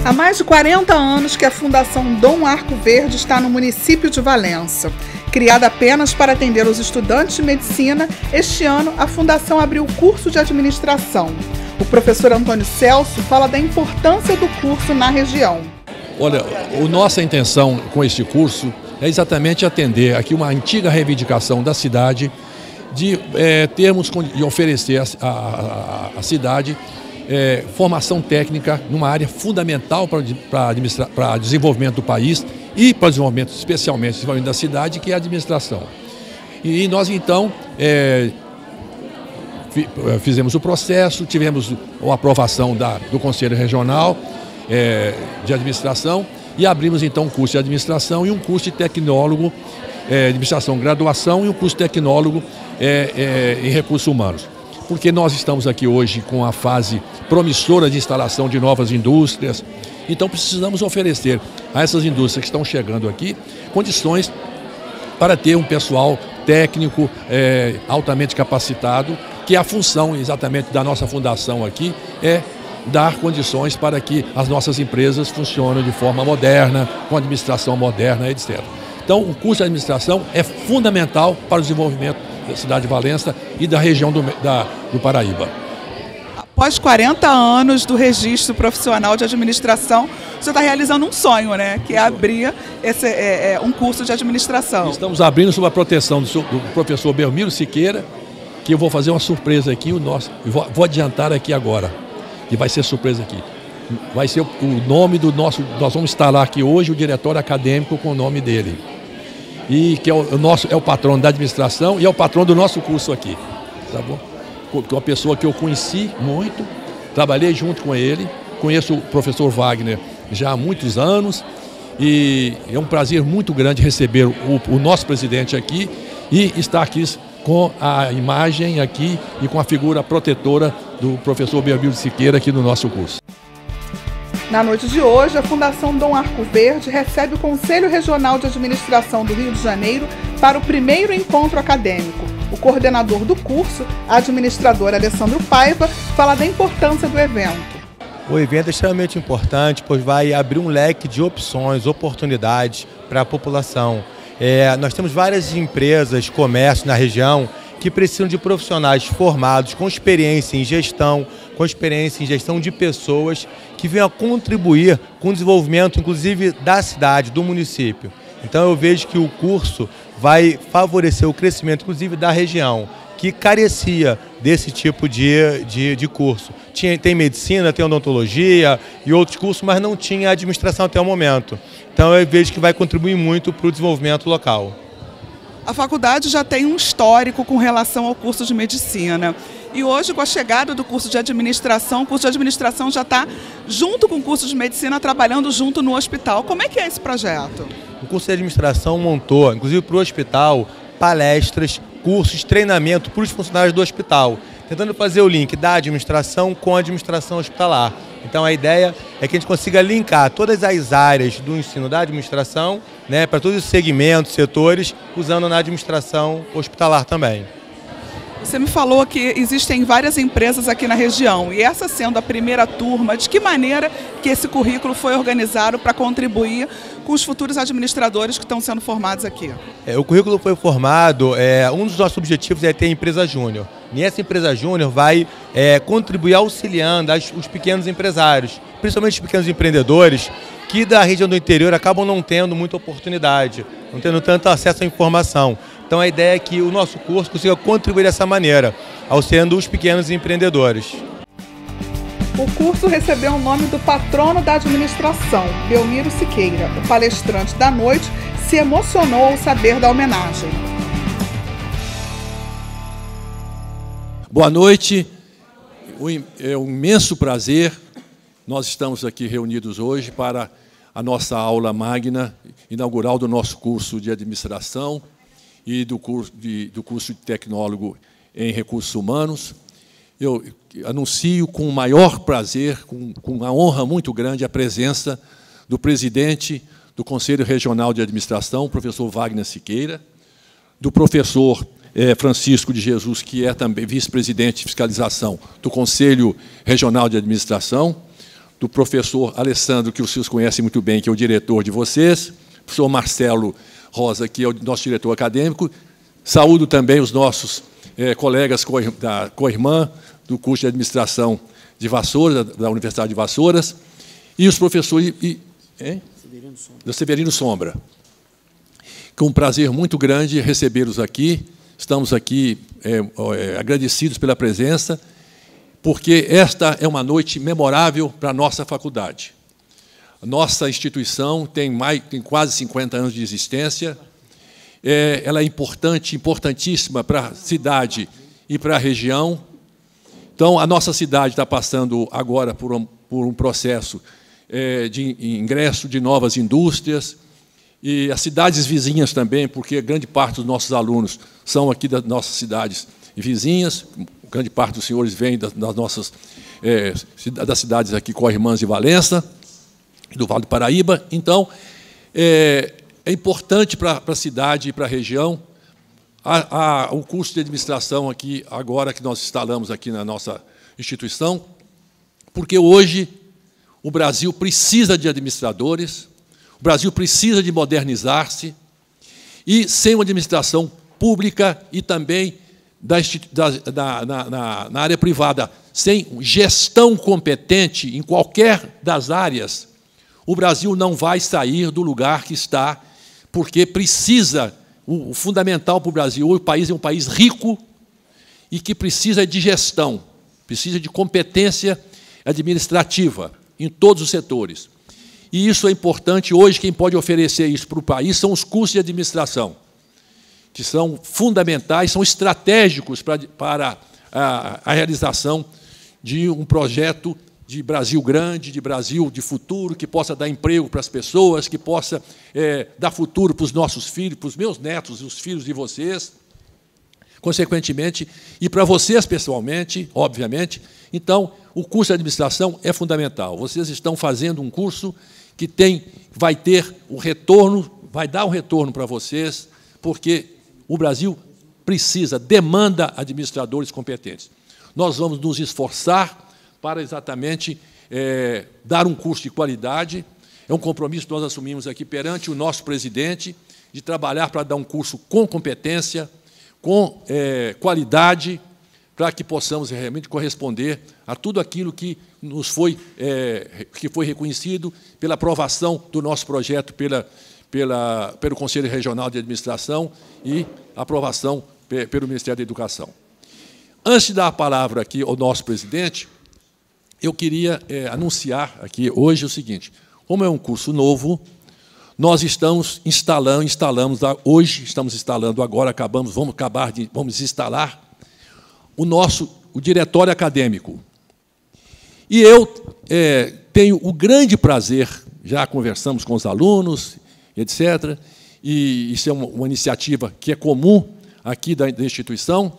Há mais de 40 anos que a Fundação Dom Arco Verde está no município de Valença. Criada apenas para atender os estudantes de medicina, este ano a Fundação abriu o curso de administração. O professor Antônio Celso fala da importância do curso na região. Olha, a nossa intenção com este curso é exatamente atender aqui uma antiga reivindicação da cidade de oferecer à cidade formação técnica numa área fundamental para o desenvolvimento do país e para o desenvolvimento, especialmente o desenvolvimento da cidade, que é a administração. E nós então fizemos o processo, tivemos a aprovação do Conselho Regional de Administração e abrimos então um curso de administração e um curso de tecnólogo, administração graduação e um curso de tecnólogo em recursos humanos. Porque nós estamos aqui hoje com a fase promissora de instalação de novas indústrias, então precisamos oferecer a essas indústrias que estão chegando aqui condições para ter um pessoal técnico altamente capacitado, que a função exatamente da nossa fundação aqui é dar condições para que as nossas empresas funcionem de forma moderna, com administração moderna, etc. Então, o curso de administração é fundamental para o desenvolvimento da cidade de Valença e da região do Paraíba. Após 40 anos do registro profissional de administração, você está realizando um sonho, né? Que é abrir um curso de administração. Estamos abrindo sob a proteção do professor Belmiro Siqueira, que eu vou fazer uma surpresa aqui, vou adiantar aqui agora, que vai ser surpresa aqui. Vai ser o nome do nós vamos instalar aqui hoje o diretório acadêmico com o nome dele. E que é o patrono da administração e é o patrono do nosso curso aqui, tá bom? Uma pessoa que eu conheci muito, trabalhei junto com ele, conheço o professor Wagner já há muitos anos e é um prazer muito grande receber o nosso presidente aqui e estar aqui com a imagem aqui e com a figura protetora do professor Belmiro Siqueira aqui no nosso curso. Na noite de hoje, a Fundação Dom Arco Verde recebe o Conselho Regional de Administração do Rio de Janeiro para o primeiro encontro acadêmico. O coordenador do curso, a administradora Alessandro Paiva, fala da importância do evento. O evento é extremamente importante, pois vai abrir um leque de opções, oportunidades para a população. Nós temos várias empresas, comércio na região, que precisam de profissionais formados com experiência em gestão, com experiência em gestão de pessoas que venham a contribuir com o desenvolvimento, inclusive, da cidade, do município. Então eu vejo que o curso vai favorecer o crescimento, inclusive, da região, que carecia desse tipo de curso. Tem medicina, tem odontologia e outros cursos, mas não tinha administração até o momento. Então eu vejo que vai contribuir muito para o desenvolvimento local. A faculdade já tem um histórico com relação ao curso de medicina. E hoje, com a chegada do curso de administração, o curso de administração já está junto com o curso de medicina, trabalhando junto no hospital. Como é que é esse projeto? O curso de administração montou, inclusive para o hospital, palestras, cursos, treinamento para os funcionários do hospital, tentando fazer o link da administração com a administração hospitalar. Então a ideia é que a gente consiga linkar todas as áreas do ensino da administração, né, para todos os segmentos, setores, usando na administração hospitalar também. Você me falou que existem várias empresas aqui na região, e essa sendo a primeira turma, de que maneira que esse currículo foi organizado para contribuir com os futuros administradores que estão sendo formados aqui? O currículo foi formado, um dos nossos objetivos é ter empresa júnior. E essa empresa júnior vai contribuir auxiliando os pequenos empresários, principalmente os pequenos empreendedores, que da região do interior acabam não tendo muita oportunidade, não tendo tanto acesso à informação. Então a ideia é que o nosso curso consiga contribuir dessa maneira, auxiliando os pequenos empreendedores. O curso recebeu o nome do patrono da administração, Belmiro Siqueira. O palestrante da noite se emocionou ao saber da homenagem. Boa noite, é um imenso prazer. Nós estamos aqui reunidos hoje para a nossa aula magna inaugural do nosso curso de administração e do curso de tecnólogo em recursos humanos. Eu anuncio com o maior prazer, com uma honra muito grande, a presença do presidente do Conselho Regional de Administração, o professor Wagner Siqueira, do professor Francisco de Jesus, que é também vice-presidente de fiscalização do Conselho Regional de Administração, do professor Alessandro, que os senhores conhecem muito bem, que é o diretor de vocês, professor Marcelo Rosa, que é o nosso diretor acadêmico. Saúdo também os nossos colegas da co-irmã do curso de administração de Vassouras, da Universidade de Vassouras, e os professores do Severino Sombra. Com um prazer muito grande recebê-los aqui. Estamos aqui agradecidos pela presença, porque esta é uma noite memorável para a nossa faculdade. A nossa instituição tem quase 50 anos de existência. Ela é importantíssima para a cidade e para a região. Então, a nossa cidade está passando agora por um processo de ingresso de novas indústrias, e as cidades vizinhas também, porque grande parte dos nossos alunos são aqui das nossas cidades vizinhas, grande parte dos senhores vem das cidades aqui co-irmãs de Valença, do Vale do Paraíba. Então, é importante para a cidade e para a região o curso de administração aqui, agora que nós instalamos aqui na nossa instituição, porque hoje o Brasil precisa de administradores, o Brasil precisa de modernizar-se, e sem uma administração pública e também na área privada, sem gestão competente em qualquer das áreas, o Brasil não vai sair do lugar que está, porque precisa, o fundamental para o Brasil, o país é um país rico e que precisa de gestão, precisa de competência administrativa em todos os setores. E isso é importante. Hoje, quem pode oferecer isso para o país são os cursos de administração, que são fundamentais, são estratégicos para a realização de um projeto de Brasil grande, de Brasil de futuro, que possa dar emprego para as pessoas, que possa dar futuro para os nossos filhos, para os meus netos, os filhos de vocês, consequentemente, e para vocês pessoalmente, obviamente. Então, o curso de administração é fundamental. Vocês estão fazendo um curso que vai ter um retorno, vai dar um retorno para vocês, porque o Brasil demanda administradores competentes. Nós vamos nos esforçar para exatamente dar um curso de qualidade. É um compromisso que nós assumimos aqui perante o nosso presidente, de trabalhar para dar um curso com competência, com qualidade, para que possamos realmente corresponder a tudo aquilo que que foi reconhecido pela aprovação do nosso projeto pelo Conselho Regional de Administração e aprovação pelo Ministério da Educação. Antes de dar a palavra aqui ao nosso presidente, eu queria anunciar aqui hoje o seguinte: como é um curso novo, nós estamos hoje estamos instalando agora, vamos instalar o diretório acadêmico. E eu tenho o grande prazer, já conversamos com os alunos, etc., e isso é uma iniciativa que é comum aqui da instituição,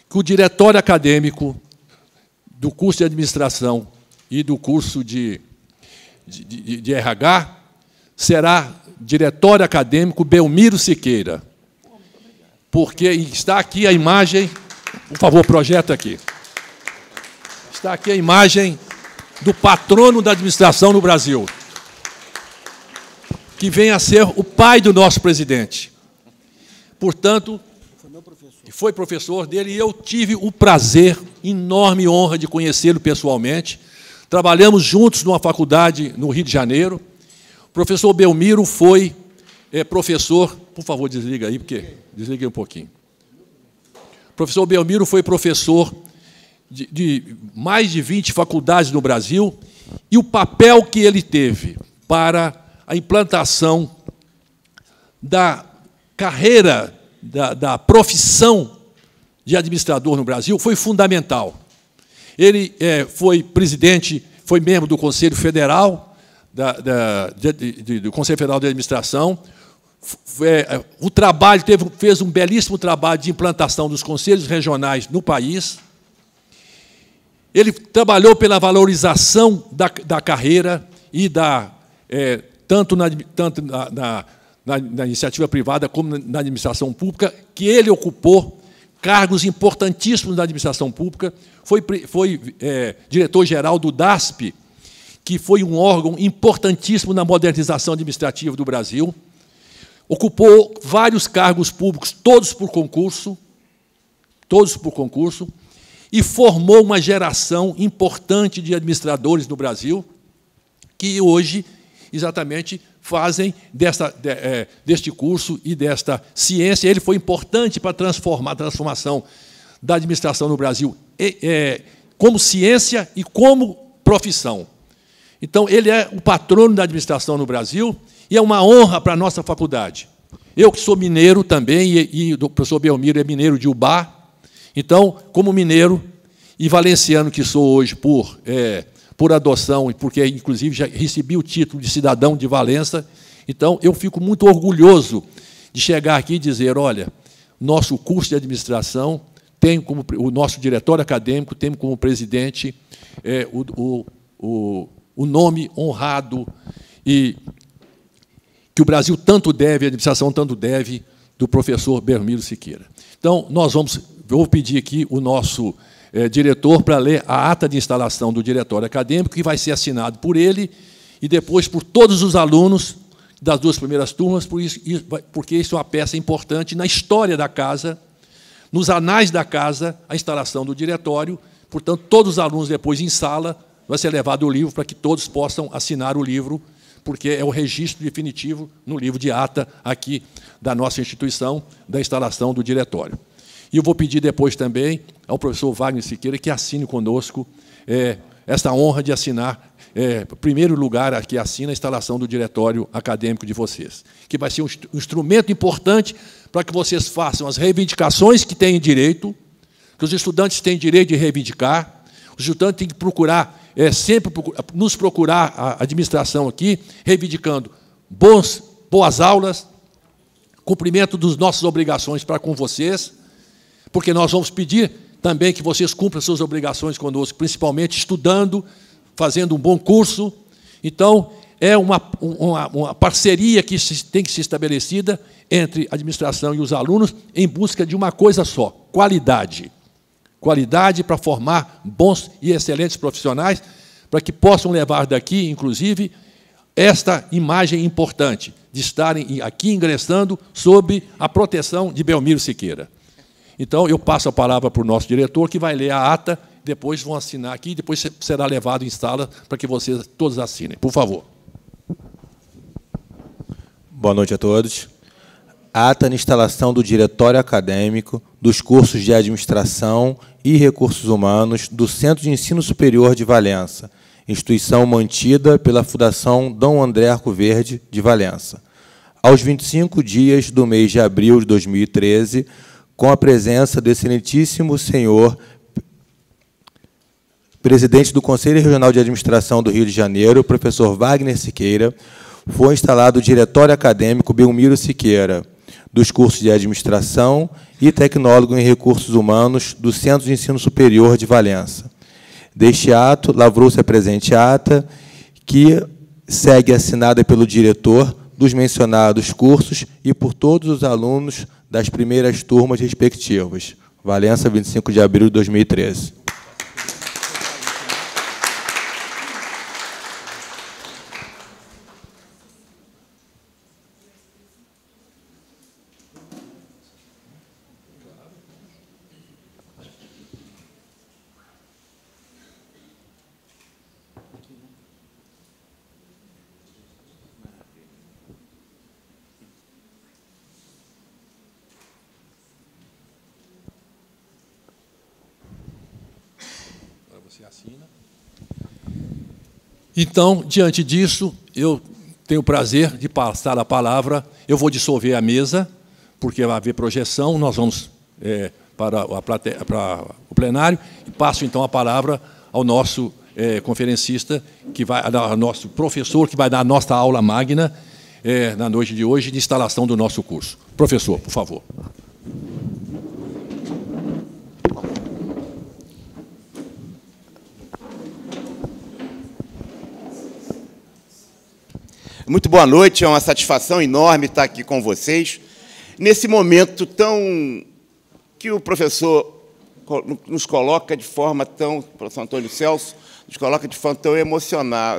que o diretório acadêmico do curso de administração e do curso de RH será diretório acadêmico Belmiro Siqueira, porque está aqui a imagem, por favor, projeta aqui. Está aqui a imagem do patrono da administração no Brasil, que vem a ser o pai do nosso presidente. Portanto, foi professor dele, e eu tive o prazer, enorme honra de conhecê-lo pessoalmente. Trabalhamos juntos numa faculdade no Rio de Janeiro. O professor Belmiro foi professor... Por favor, desliga aí, porque... Desliguei um pouquinho. O professor Belmiro foi professor de mais de 20 faculdades no Brasil, e o papel que ele teve para a implantação da carreira, da profissão de administrador no Brasil foi fundamental. Ele foi presidente, foi membro do Conselho Federal, do Conselho Federal de Administração. O trabalho fez um belíssimo trabalho de implantação dos conselhos regionais no país. Ele trabalhou pela valorização da carreira e tanto na iniciativa privada como na administração pública, que ele ocupou cargos importantíssimos na administração pública. Foi diretor-geral do DASP, que foi um órgão importantíssimo na modernização administrativa do Brasil, ocupou vários cargos públicos, todos por concurso, e formou uma geração importante de administradores no Brasil, que hoje, exatamente, fazem deste curso e desta ciência. Ele foi importante para a transformação da administração no Brasil, como ciência e como profissão. Então, ele é o patrono da administração no Brasil e é uma honra para a nossa faculdade. Eu, que sou mineiro também, e o professor Belmiro é mineiro de Ubá. Então, como mineiro e valenciano que sou hoje por adoção, e porque, inclusive, já recebi o título de cidadão de Valença, então, eu fico muito orgulhoso de chegar aqui e dizer, olha, nosso curso de administração tem como o nosso diretório acadêmico, tem como presidente o nome honrado e que o Brasil tanto deve, a administração tanto deve, do professor Belmiro Siqueira. Então, vou pedir aqui o nosso diretor para ler a ata de instalação do diretório acadêmico, que vai ser assinado por ele e depois por todos os alunos das 2 primeiras turmas, porque isso é uma peça importante na história da casa, nos anais da casa, a instalação do diretório. Portanto, todos os alunos, depois, em sala, vai ser levado o livro para que todos possam assinar o livro, porque é o registro definitivo no livro de ata aqui da nossa instituição, da instalação do diretório. E eu vou pedir depois também ao professor Wagner Siqueira que assine conosco esta honra de assinar, primeiro lugar, aqui assina a instalação do diretório acadêmico de vocês, que vai ser um instrumento importante para que vocês façam as reivindicações que têm direito, que os estudantes têm direito de reivindicar, os estudantes têm que procurar, sempre nos procurar a administração aqui, reivindicando boas aulas, cumprimento das nossas obrigações para com vocês, porque nós vamos pedir também que vocês cumpram suas obrigações conosco, principalmente estudando, fazendo um bom curso. Então, é uma parceria que tem que ser estabelecida entre a administração e os alunos em busca de uma coisa só, qualidade. Qualidade para formar bons e excelentes profissionais, para que possam levar daqui, inclusive, esta imagem importante de estarem aqui ingressando sob a proteção de Belmiro Siqueira. Então, eu passo a palavra para o nosso diretor, que vai ler a ata, depois vão assinar aqui, e depois será levado em sala para que vocês todos assinem. Por favor. Boa noite a todos. Ata de instalação do Diretório Acadêmico dos cursos de Administração e Recursos Humanos do Centro de Ensino Superior de Valença, instituição mantida pela Fundação Dom André Arcoverde de Valença. Aos 25 dias do mês de abril de 2013, com a presença do excelentíssimo senhor presidente do Conselho Regional de Administração do Rio de Janeiro, professor Wagner Siqueira, foi instalado o Diretório Acadêmico Belmiro Siqueira, dos cursos de Administração e Tecnólogo em Recursos Humanos do Centro de Ensino Superior de Valença. Deste ato, lavrou-se a presente ata, que segue assinada pelo diretor dos mencionados cursos e por todos os alunos das primeiras turmas respectivas. Valença, 25 de abril de 2013. Então, diante disso, eu tenho o prazer de passar a palavra. Eu vou dissolver a mesa, porque vai haver projeção. Nós vamos para o plenário. E passo, então, a palavra ao nosso conferencista, ao nosso professor, que vai dar a nossa aula magna na noite de hoje, de instalação do nosso curso. Professor, por favor. Muito boa noite, é uma satisfação enorme estar aqui com vocês, nesse momento tão que o professor nos coloca de forma tão, professor Antônio Celso, nos coloca de forma tão emocional,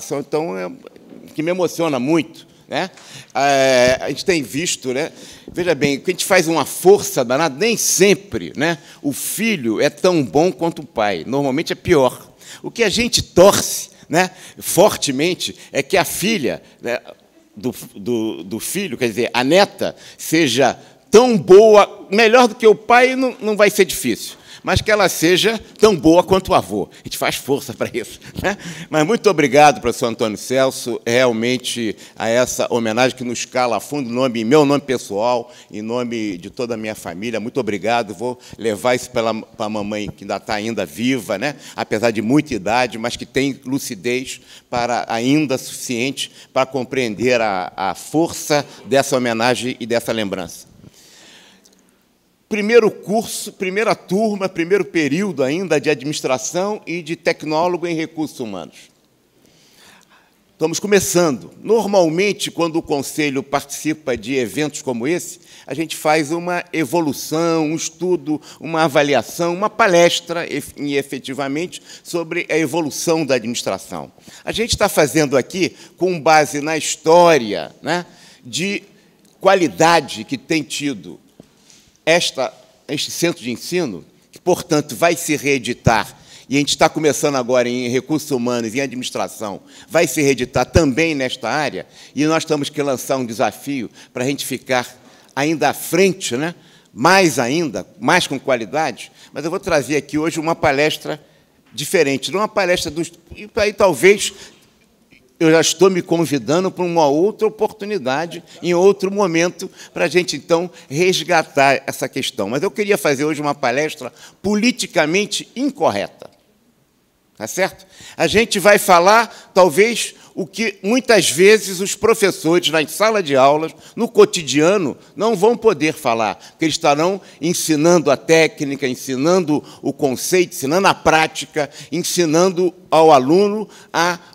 que me emociona muito, né? A gente tem visto, né? Veja bem, que a gente faz uma força danada, nem sempre, né, o filho é tão bom quanto o pai, normalmente é pior. O que a gente torce, né, fortemente é que a filha, né, do filho, quer dizer, a neta, seja tão boa, melhor do que o pai, não vai ser difícil, mas que ela seja tão boa quanto o avô. A gente faz força para isso, né? Mas muito obrigado, professor Antônio Celso, realmente a essa homenagem que nos cala a fundo, em meu nome pessoal, em nome de toda a minha família. Muito obrigado. Vou levar isso para a mamãe, que ainda está ainda viva, né? Apesar de muita idade, mas que tem lucidez ainda suficiente para compreender a força dessa homenagem e dessa lembrança. Primeiro curso, primeira turma, primeiro período ainda de administração e de tecnólogo em recursos humanos. Estamos começando. Normalmente, quando o Conselho participa de eventos como esse, a gente faz uma evolução, um estudo, uma avaliação, uma palestra, efetivamente, sobre a evolução da administração. A gente está fazendo aqui com base na história, né, de qualidade que tem tido este centro de ensino, que, portanto, vai se reeditar, e a gente está começando agora em recursos humanos e em administração, vai se reeditar também nesta área, e nós temos que lançar um desafio para a gente ficar ainda à frente, né? Mais ainda, mais com qualidade, mas eu vou trazer aqui hoje uma palestra diferente, não uma palestra dos... E aí talvez eu já estou me convidando para uma outra oportunidade, em outro momento, para a gente, então, resgatar essa questão. Mas eu queria fazer hoje uma palestra politicamente incorreta. Tá certo? A gente vai falar, talvez, o que muitas vezes os professores, na sala de aulas, no cotidiano, não vão poder falar, porque eles estarão ensinando a técnica, ensinando o conceito, ensinando a prática, ensinando ao aluno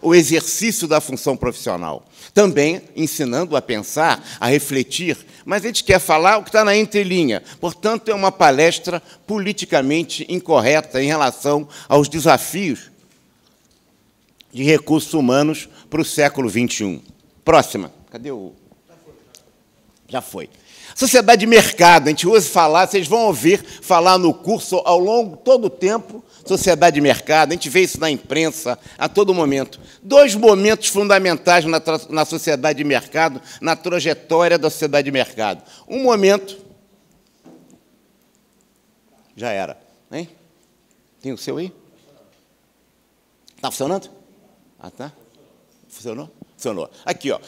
o exercício da função profissional. Também ensinando a pensar, a refletir, mas a gente quer falar o que está na entrelinha. Portanto, é uma palestra politicamente incorreta em relação aos desafios de recursos humanos para o século XXI. Próxima. Cadê o... Já foi. Sociedade de mercado, a gente usa falar, vocês vão ouvir falar no curso ao longo de todo o tempo, sociedade de mercado, a gente vê isso na imprensa a todo momento. Dois momentos fundamentais na sociedade de mercado, na trajetória da sociedade de mercado. Um momento... Já era, hein? Tem o seu aí? Está funcionando? Ah, tá? Funcionou? Funcionou. Aqui, ó.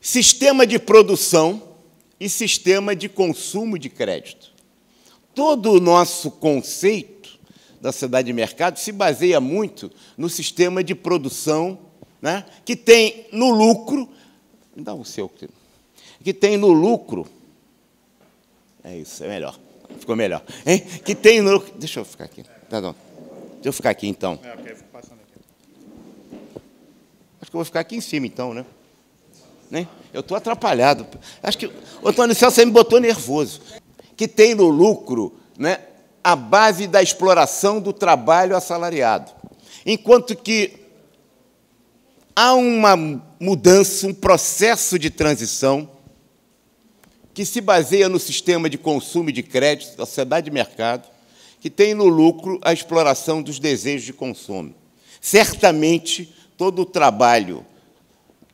Sistema de produção e sistema de consumo de crédito. Todo o nosso conceito da sociedade de mercado se baseia muito no sistema de produção, né, que tem no lucro... Dá o seu. Que tem no lucro... É isso, é melhor. Ficou melhor. Hein? Que tem no... Deixa eu ficar aqui. Perdão. Deixa eu ficar aqui, então. Acho que eu vou ficar aqui em cima, então, né? Eu estou atrapalhado. Acho que o Antônio Celso me botou nervoso. Que tem no lucro, né, a base da exploração do trabalho assalariado. Enquanto que há uma mudança, um processo de transição que se baseia no sistema de consumo e de crédito, da sociedade de mercado, que tem no lucro a exploração dos desejos de consumo. Certamente, todo o trabalho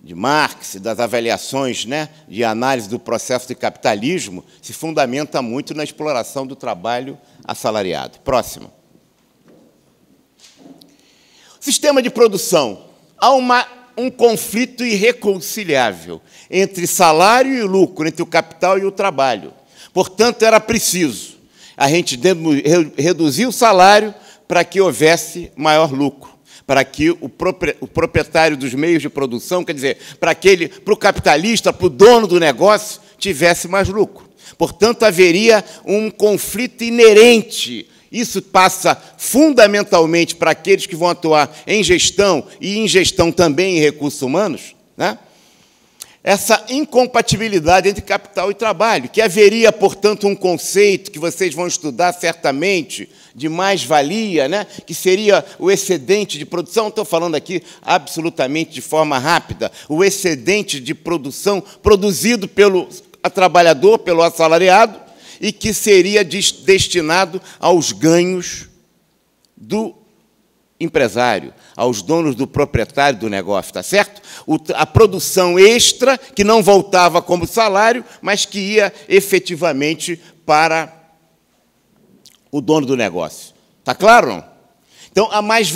de Marx, das avaliações, né, de análise do processo de capitalismo, se fundamenta muito na exploração do trabalho assalariado. Próximo. Sistema de produção. Há um conflito irreconciliável entre salário e lucro, entre o capital e o trabalho. Portanto, era preciso a gente reduzir o salário para que houvesse maior lucro, para que o proprietário dos meios de produção, quer dizer, para o capitalista, para o dono do negócio, tivesse mais lucro. Portanto, haveria um conflito inerente. Isso passa fundamentalmente para aqueles que vão atuar em gestão e em gestão também em recursos humanos, né? essa incompatibilidade entre capital e trabalho, que haveria, portanto, um conceito que vocês vão estudar certamente, de mais-valia, né? Que seria o excedente de produção. Estou falando aqui absolutamente de forma rápida, o excedente de produção produzido pelo trabalhador, pelo assalariado, e que seria destinado aos ganhos do empresário, aos donos do proprietário do negócio, está certo? A produção extra, que não voltava como salário, mas que ia efetivamente para o dono do negócio. Está claro, não? Então,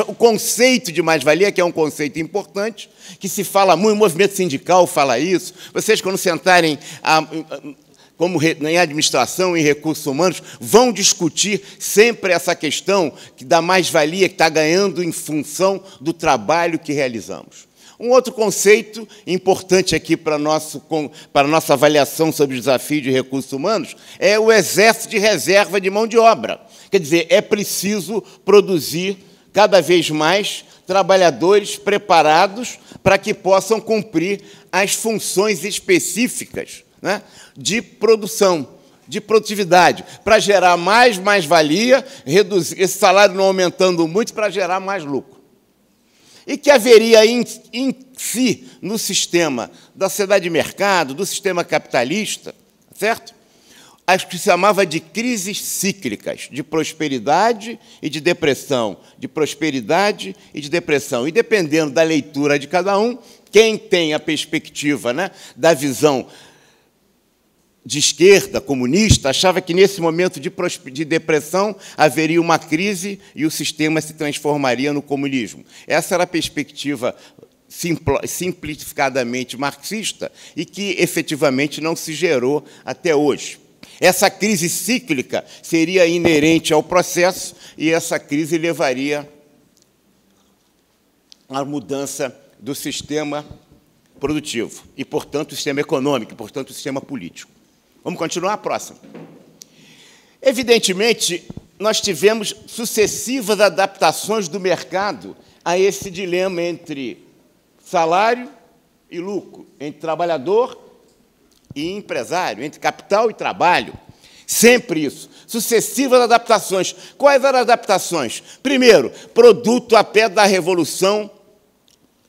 o conceito de mais-valia, que é um conceito importante, que se fala muito, o movimento sindical fala isso. Vocês, quando sentarem como em administração, em recursos humanos, vão discutir sempre essa questão da mais-valia que está ganhando em função do trabalho que realizamos. Um outro conceito importante aqui para a nossa avaliação sobre o desafio de recursos humanos é o exército de reserva de mão de obra. Quer dizer, é preciso produzir cada vez mais trabalhadores preparados para que possam cumprir as funções específicas, né, de produção, de produtividade, para gerar mais-valia, reduzir esse salário não aumentando muito, para gerar mais lucro. E que haveria em si, no sistema da sociedade de mercado, do sistema capitalista, certo? As que se chamava de crises cíclicas, de prosperidade e de depressão, de prosperidade e de depressão. E, dependendo da leitura de cada um, quem tem a perspectiva, né, da visão de esquerda, comunista, achava que, nesse momento de depressão, haveria uma crise e o sistema se transformaria no comunismo. Essa era a perspectiva simplificadamente marxista e que, efetivamente, não se gerou até hoje. Essa crise cíclica seria inerente ao processo e essa crise levaria à mudança do sistema produtivo e, portanto, o sistema econômico, e, portanto, o sistema político. Vamos continuar? Próximo. Evidentemente, nós tivemos sucessivas adaptações do mercado a esse dilema entre salário e lucro, entre trabalhador e empresário, entre capital e trabalho. Sempre isso. Sucessivas adaptações. Quais eram as adaptações? Primeiro, produto a pé da Revolução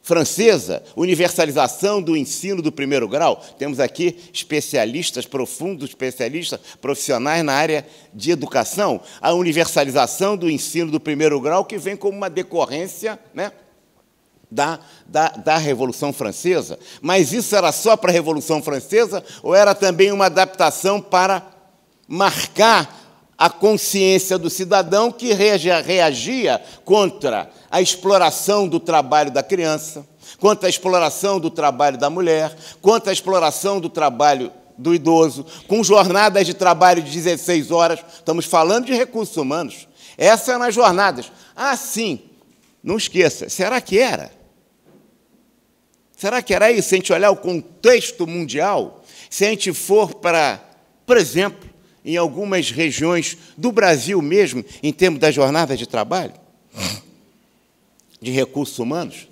Francesa, universalização do ensino do primeiro grau. Temos aqui especialistas, profundos especialistas, profissionais na área de educação. A universalização do ensino do primeiro grau, que vem como uma decorrência, né, da Revolução Francesa. Mas isso era só para a Revolução Francesa ou era também uma adaptação para marcar a consciência do cidadão que reagia contra a exploração do trabalho da criança, contra a exploração do trabalho da mulher, contra a exploração do trabalho do idoso, com jornadas de trabalho de 16 horas. Estamos falando de recursos humanos. Essas eram as jornadas. Ah, sim, não esqueça, será que era? Será que era isso? Se a gente olhar o contexto mundial, se a gente for para, por exemplo, em algumas regiões do Brasil mesmo, em termos das jornadas de trabalho, de recursos humanos,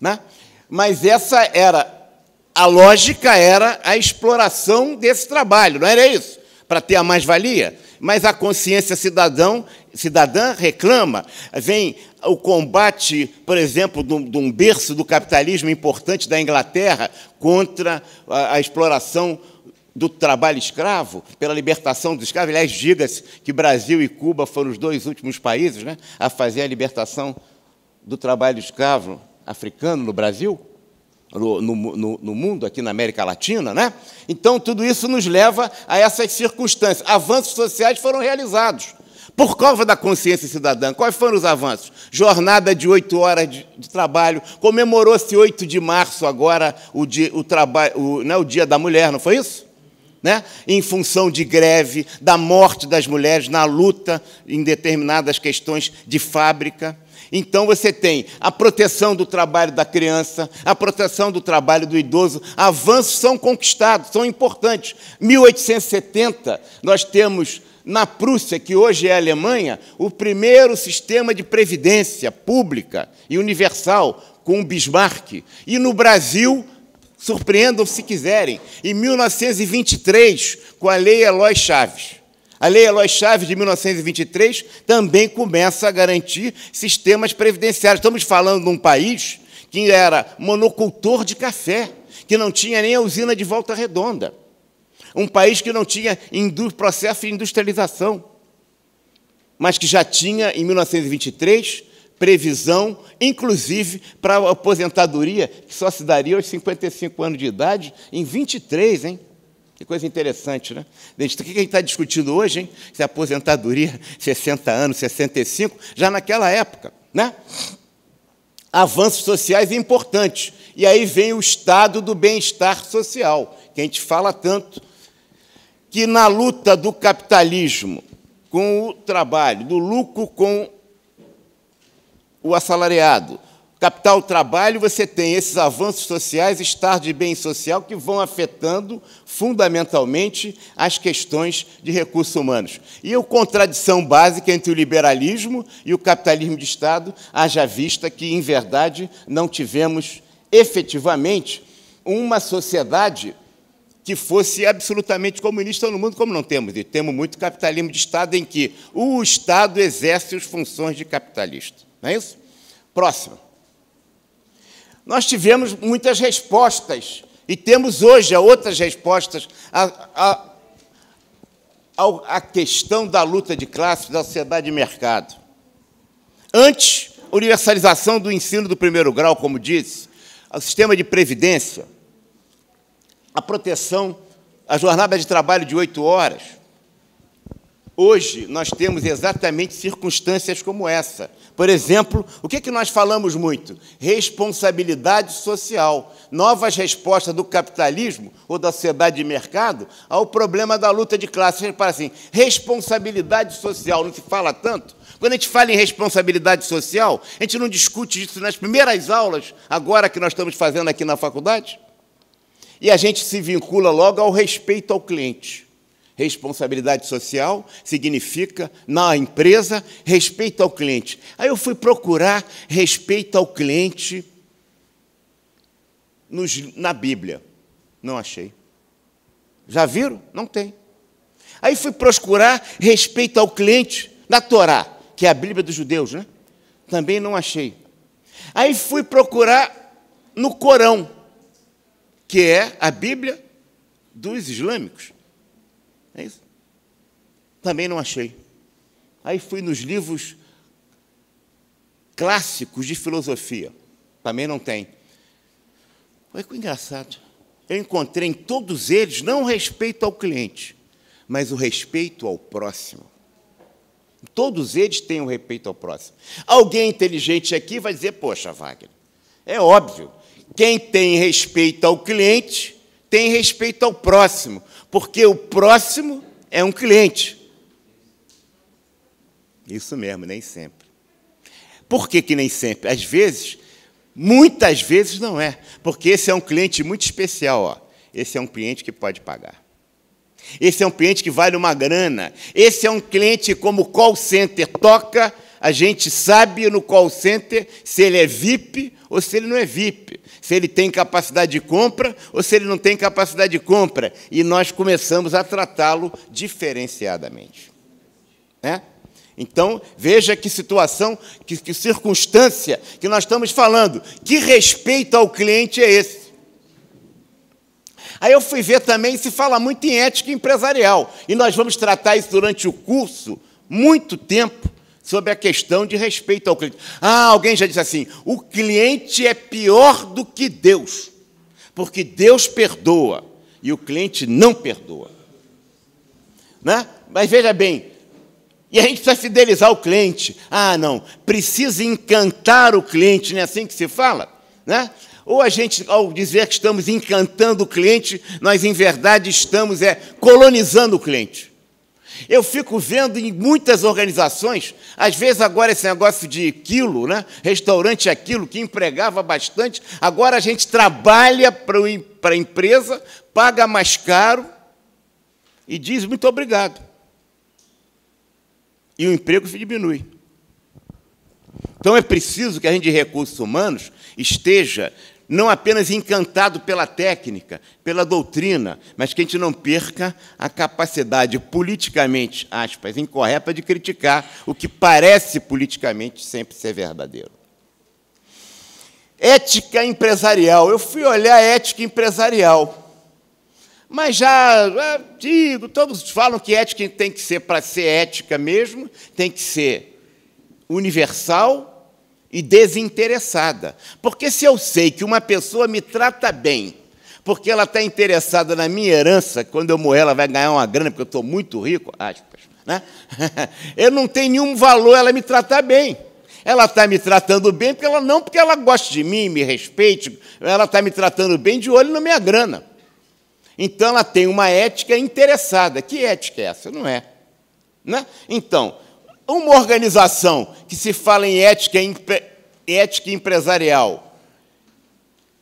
né? Mas essa era, a lógica era a exploração desse trabalho, não era isso? Para ter a mais-valia. Mas a consciência cidadã reclama, vem o combate, por exemplo, de um berço do capitalismo importante da Inglaterra contra a exploração do trabalho escravo, pela libertação dos escravos. Aliás, diga-se que Brasil e Cuba foram os dois últimos países, né, a fazer a libertação do trabalho escravo africano no Brasil, no mundo, aqui na América Latina, né? Então, tudo isso nos leva a essas circunstâncias. Avanços sociais foram realizados por causa da consciência cidadã. Quais foram os avanços? Jornada de 8 horas de trabalho. Comemorou-se 8 de março agora o Dia da Mulher, não foi isso? Né? Em função de greve, da morte das mulheres na luta em determinadas questões de fábrica. Então, você tem a proteção do trabalho da criança, a proteção do trabalho do idoso. Avanços são conquistados, são importantes. Em 1870, nós temos, na Prússia, que hoje é a Alemanha, o primeiro sistema de previdência pública e universal, com o Bismarck. E, no Brasil, Surpreendam se quiserem. Em 1923, com a Lei Eloy Chaves. A Lei Eloy Chaves, de 1923, também começa a garantir sistemas previdenciários. Estamos falando de um país que era monocultor de café, que não tinha nem a usina de Volta Redonda. Um país que não tinha processo de industrialização, mas que já tinha, em 1923, previsão, inclusive, para a aposentadoria, que só se daria aos 55 anos de idade, em 23, hein? Que coisa interessante, né? O que a gente está discutindo hoje, hein? Se a aposentadoria, 60 anos, 65, já naquela época, né? Avanços sociais importantes. E aí vem o estado do bem-estar social, que a gente fala tanto, que na luta do capitalismo com o trabalho, do lucro com o assalariado, capital-trabalho, você tem esses avanços sociais, estado de bem social, que vão afetando fundamentalmente as questões de recursos humanos. E a contradição básica entre o liberalismo e o capitalismo de Estado, haja vista que, em verdade, não tivemos efetivamente uma sociedade que fosse absolutamente comunista no mundo, como não temos. E temos muito capitalismo de Estado em que o Estado exerce as funções de capitalista. Não é isso? Próximo. Nós tivemos muitas respostas, e temos hoje outras respostas à questão da luta de classes, da sociedade de mercado. Antes, universalização do ensino do primeiro grau, como disse, o sistema de previdência, a proteção, a jornada de trabalho de 8 horas. Hoje, nós temos exatamente circunstâncias como essa. Por exemplo, o que nós falamos muito? Responsabilidade social. Novas respostas do capitalismo ou da sociedade de mercado ao problema da luta de classes. A gente fala assim, responsabilidade social, não se fala tanto? Quando a gente fala em responsabilidade social, a gente não discute isso nas primeiras aulas, agora que nós estamos fazendo aqui na faculdade? E a gente se vincula logo ao respeito ao cliente. Responsabilidade social significa, na empresa, respeito ao cliente. Aí eu fui procurar respeito ao cliente na Bíblia. Não achei. Já viram? Não tem. Aí fui procurar respeito ao cliente na Torá, que é a Bíblia dos judeus, né? Também não achei. Aí fui procurar no Corão, que é a Bíblia dos islâmicos. É isso? Também não achei. Aí fui nos livros clássicos de filosofia. Também não tem. Olha que engraçado. Eu encontrei em todos eles não o respeito ao cliente, mas o respeito ao próximo. Todos eles têm o respeito ao próximo. Alguém inteligente aqui vai dizer, poxa, Wagner, é óbvio, quem tem respeito ao cliente tem respeito ao próximo, porque o próximo é um cliente. Isso mesmo, nem sempre. Por que nem sempre? Às vezes, muitas vezes não é, porque esse é um cliente muito especial. Ó. Esse é um cliente que pode pagar. Esse é um cliente que vale uma grana. Esse é um cliente como o call center toca, a gente sabe no call center se ele é VIP ou se ele não é VIP, se ele tem capacidade de compra ou se ele não tem capacidade de compra. E nós começamos a tratá-lo diferenciadamente. Né? Então, veja que situação, que circunstância que nós estamos falando. Que respeito ao cliente é esse? Aí eu fui ver também, se fala muito em ética empresarial, e nós vamos tratar isso durante o curso, muito tempo, sobre a questão de respeito ao cliente. Alguém já disse assim, o cliente é pior do que Deus, porque Deus perdoa, e o cliente não perdoa. Né? Mas veja bem, e a gente precisa fidelizar o cliente. Não, precisa encantar o cliente, não é assim que se fala? Né? Ou a gente, ao dizer que estamos encantando o cliente, nós, em verdade, estamos colonizando o cliente. Eu fico vendo em muitas organizações, às vezes agora esse negócio de quilo, né? Restaurante aquilo, que empregava bastante, agora a gente trabalha para a empresa, paga mais caro e diz muito obrigado. E o emprego diminui. Então, é preciso que a gente, de recursos humanos, esteja não apenas encantado pela técnica, pela doutrina, mas que a gente não perca a capacidade politicamente, aspas, incorreta de criticar o que parece politicamente sempre ser verdadeiro. Ética empresarial. Eu fui olhar a ética empresarial, mas já digo, todos falam que ética tem que ser, para ser ética mesmo, tem que ser universal e desinteressada. Porque se eu sei que uma pessoa me trata bem, porque ela está interessada na minha herança, quando eu morrer ela vai ganhar uma grana, porque eu estou muito rico, aspas, né? Eu não tenho nenhum valor ela me tratar bem. Ela está me tratando bem porque ela gosta de mim, me respeite, ela está me tratando bem de olho na minha grana. Então, ela tem uma ética interessada. Que ética é essa? Não é. Né? Então, uma organização que se fala em ética empresarial,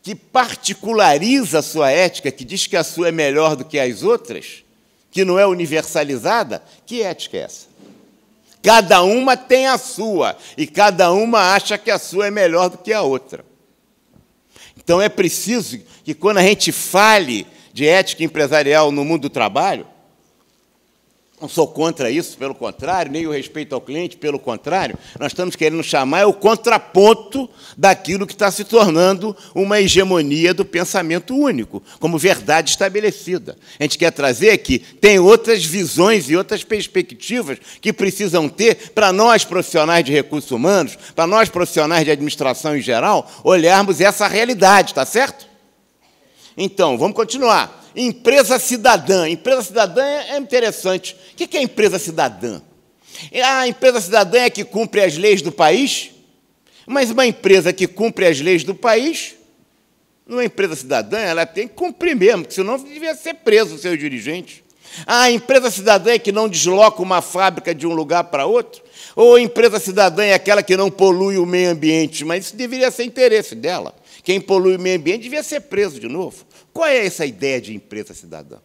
que particulariza a sua ética, que diz que a sua é melhor do que as outras, que não é universalizada, que ética é essa? Cada uma tem a sua, e cada uma acha que a sua é melhor do que a outra. Então, é preciso que, quando a gente fale de ética empresarial no mundo do trabalho, não sou contra isso, pelo contrário, nem o respeito ao cliente, pelo contrário, nós estamos querendo chamar o contraponto daquilo que está se tornando uma hegemonia do pensamento único, como verdade estabelecida. A gente quer trazer que tem outras visões e outras perspectivas que precisam ter para nós, profissionais de recursos humanos, para nós, profissionais de administração em geral, olharmos essa realidade, está certo? Então, vamos continuar. Empresa cidadã. Empresa cidadã é interessante. O que é empresa cidadã? A empresa cidadã é que cumpre as leis do país, mas uma empresa que cumpre as leis do país, não é empresa cidadã, ela tem que cumprir mesmo, porque senão devia ser preso o seu dirigente. A empresa cidadã é que não desloca uma fábrica de um lugar para outro, ou a empresa cidadã é aquela que não polui o meio ambiente, mas isso deveria ser interesse dela. Quem polui o meio ambiente devia ser preso de novo. Qual é essa ideia de empresa cidadã?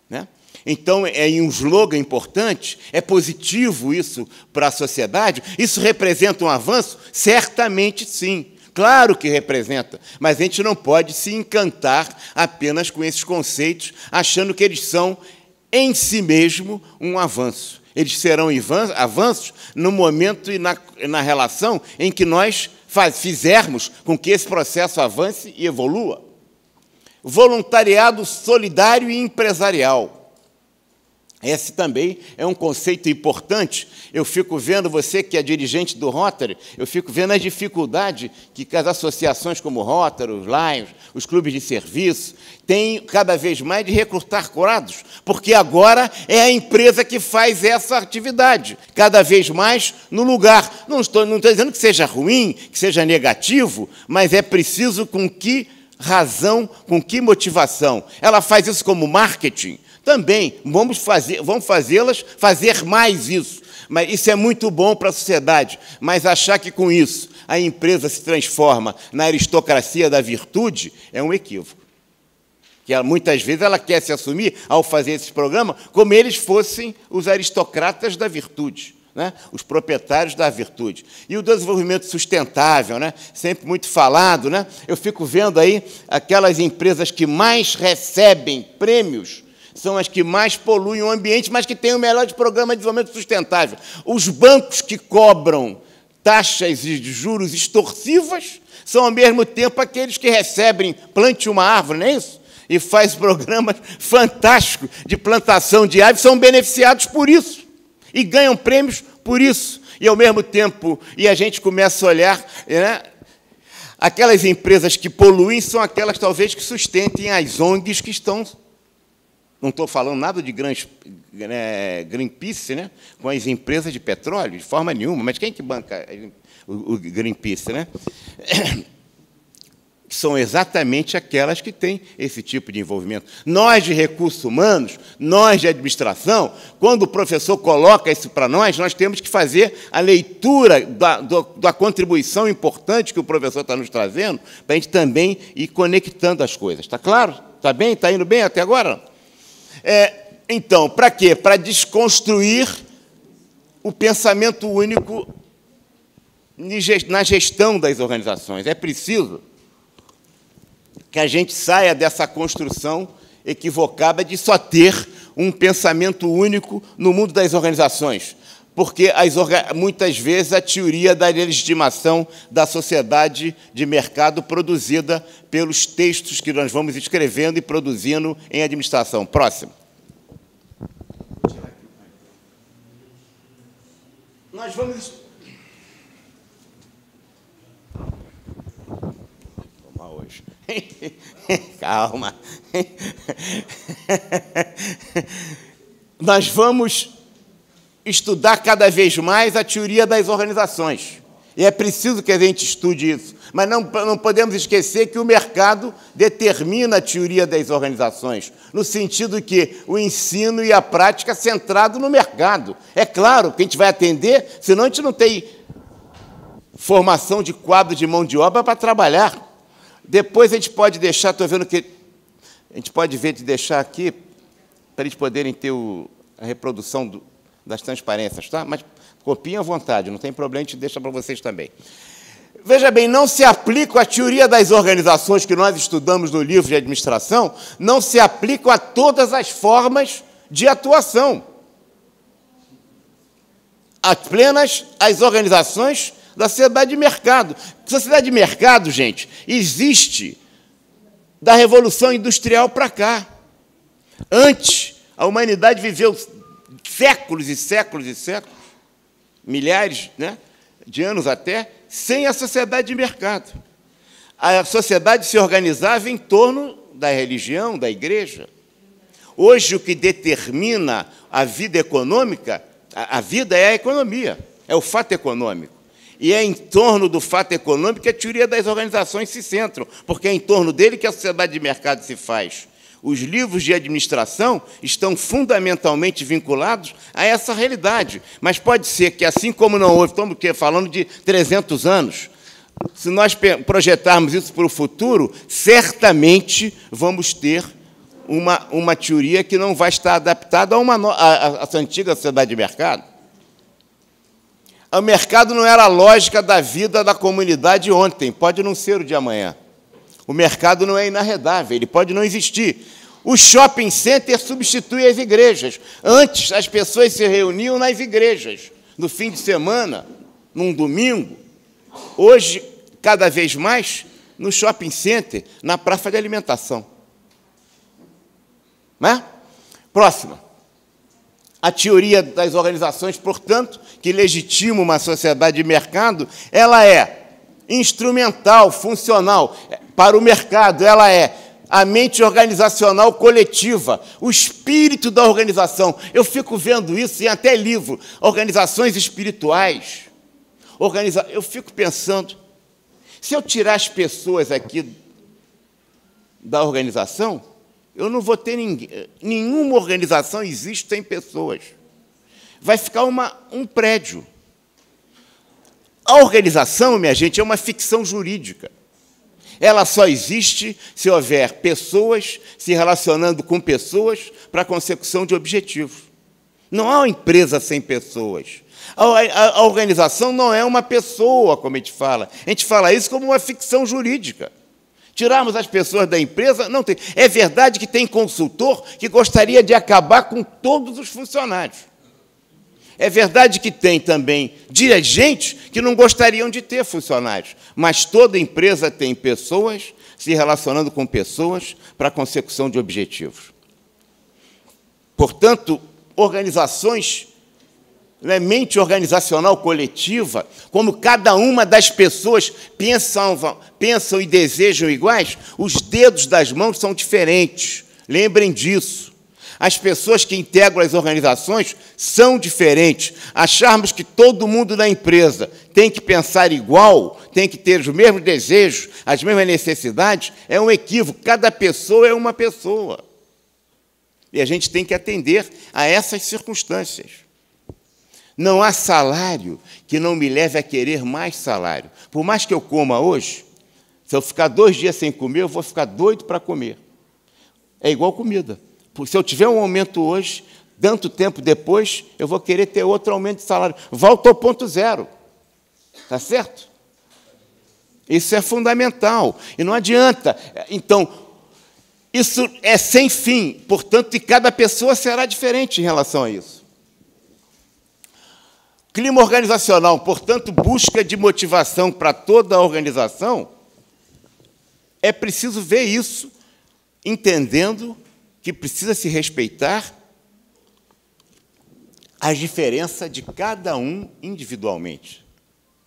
Né? Então, é um slogan importante, é positivo isso para a sociedade? Isso representa um avanço? Certamente sim. Claro que representa, mas a gente não pode se encantar apenas com esses conceitos, achando que eles são, em si mesmo, um avanço. Eles serão avanços no momento e na relação em que nós fizermos com que esse processo avance e evolua. Voluntariado solidário e empresarial. Esse também é um conceito importante. Eu fico vendo, você que é dirigente do Rotary, eu fico vendo a dificuldade que as associações como o Rotary, os Lions, os clubes de serviço, têm cada vez mais de recrutar curados, porque agora é a empresa que faz essa atividade, cada vez mais no lugar. Não estou dizendo que seja ruim, que seja negativo, mas é preciso com que razão, com que motivação. Ela faz isso como marketing? Também vamos fazê-las fazer mais isso. Mas isso é muito bom para a sociedade. Mas achar que, com isso, a empresa se transforma na aristocracia da virtude é um equívoco. Que muitas vezes ela quer se assumir, ao fazer esses programas, como eles fossem os aristocratas da virtude, né? Os proprietários da virtude. E o desenvolvimento sustentável, né? Sempre muito falado, né? Eu fico vendo aí aquelas empresas que mais recebem prêmios, são as que mais poluem o ambiente, mas que têm o melhor programa de desenvolvimento sustentável. Os bancos que cobram taxas de juros extorsivas são, ao mesmo tempo, aqueles que recebem plante uma árvore, não é isso? E faz programas fantásticos de plantação de árvores, são beneficiados por isso, e ganham prêmios por isso. E, ao mesmo tempo, a gente começa a olhar, né? Aquelas empresas que poluem são aquelas, talvez, que sustentem as ONGs que estão... Não estou falando nada de Greenpeace, né, com as empresas de petróleo, de forma nenhuma, mas quem que banca o Greenpeace? Né? São exatamente aquelas que têm esse tipo de envolvimento. Nós, de recursos humanos, nós, de administração, quando o professor coloca isso para nós temos que fazer a leitura da contribuição importante que o professor está nos trazendo, para a gente também ir conectando as coisas. Está claro? Está bem? Está indo bem até agora? Então, para quê? Para desconstruir o pensamento único na gestão das organizações. É preciso que a gente saia dessa construção equivocada de só ter um pensamento único no mundo das organizações, porque muitas vezes a teoria da legitimação da sociedade de mercado produzida pelos textos que nós vamos escrevendo e produzindo em administração. Próximo. Nós vamos... Tomar hoje. Calma. Nós vamos estudar cada vez mais a teoria das organizações. E é preciso que a gente estude isso. Mas não podemos esquecer que o mercado determina a teoria das organizações, no sentido que o ensino e a prática é centrado no mercado. É claro que a gente vai atender, senão a gente não tem formação de quadro de mão de obra para trabalhar. Depois a gente pode deixar, estou vendo que a gente pode ver de deixar aqui, para eles poderem ter a reprodução das transparências, tá? Mas copiem à vontade, não tem problema, a gente deixa para vocês também. Veja bem, não se aplica a teoria das organizações que nós estudamos no livro de administração, não se aplicam a todas as formas de atuação. Apenas as organizações da sociedade de mercado. Sociedade de mercado, gente, existe da Revolução Industrial para cá. Antes, a humanidade viveu séculos e séculos e séculos, milhares, né, de anos até, sem a sociedade de mercado. A sociedade se organizava em torno da religião, da igreja. Hoje, o que determina a vida econômica, a vida é a economia, é o fato econômico. E é em torno do fato econômico que a teoria das organizações se centram, porque é em torno dele que a sociedade de mercado se faz. Os livros de administração estão fundamentalmente vinculados a essa realidade. Mas pode ser que, assim como não houve, estamos falando de 300 anos, se nós projetarmos isso para o futuro, certamente vamos ter uma teoria que não vai estar adaptada a essa antiga sociedade de mercado. O mercado não era a lógica da vida da comunidade ontem, pode não ser o de amanhã. O mercado não é inarredável, ele pode não existir. O shopping center substitui as igrejas. Antes, as pessoas se reuniam nas igrejas, no fim de semana, num domingo. Hoje, cada vez mais, no shopping center, na praça de alimentação. Né? Próxima. A teoria das organizações, portanto, que legitima uma sociedade de mercado, ela é instrumental, funcional. Para o mercado, ela é a mente organizacional coletiva, o espírito da organização. Eu fico vendo isso em até livro, organizações espirituais. Eu fico pensando, se eu tirar as pessoas aqui da organização, eu não vou ter ninguém. Nenhuma organização existe sem pessoas. Vai ficar um prédio. A organização, minha gente, é uma ficção jurídica. Ela só existe se houver pessoas se relacionando com pessoas para a consecução de objetivos. Não há uma empresa sem pessoas. A organização não é uma pessoa, como a gente fala. A gente fala isso como uma ficção jurídica. Tirarmos as pessoas da empresa, não tem. É verdade que tem consultor que gostaria de acabar com todos os funcionários. É verdade que tem também dirigentes que não gostariam de ter funcionários, mas toda empresa tem pessoas se relacionando com pessoas para a consecução de objetivos. Portanto, organizações, mente organizacional coletiva, como cada uma das pessoas pensam e desejam iguais, os dedos das mãos são diferentes. Lembrem disso. As pessoas que integram as organizações são diferentes. Acharmos que todo mundo na empresa tem que pensar igual, tem que ter os mesmos desejos, as mesmas necessidades, é um equívoco. Cada pessoa é uma pessoa. E a gente tem que atender a essas circunstâncias. Não há salário que não me leve a querer mais salário. Por mais que eu coma hoje, se eu ficar 2 dias sem comer, eu vou ficar doido para comer. É igual comida. Se eu tiver um aumento hoje, tanto tempo depois, eu vou querer ter outro aumento de salário. Volta ao ponto zero. Está certo? Isso é fundamental. E não adianta. Então, isso é sem fim. Portanto, e cada pessoa será diferente em relação a isso. Clima organizacional, portanto, busca de motivação para toda a organização. É preciso ver isso, entendendo que precisa se respeitar a diferença de cada um individualmente.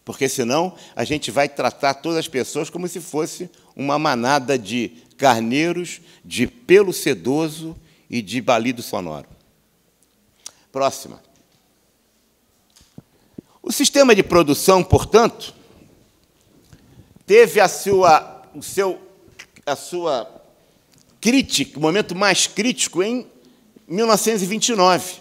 Porque, senão, a gente vai tratar todas as pessoas como se fosse uma manada de carneiros, de pelo sedoso e de balido sonoro. Próxima. O sistema de produção, portanto, teve a sua crítica, o momento mais crítico, em 1929.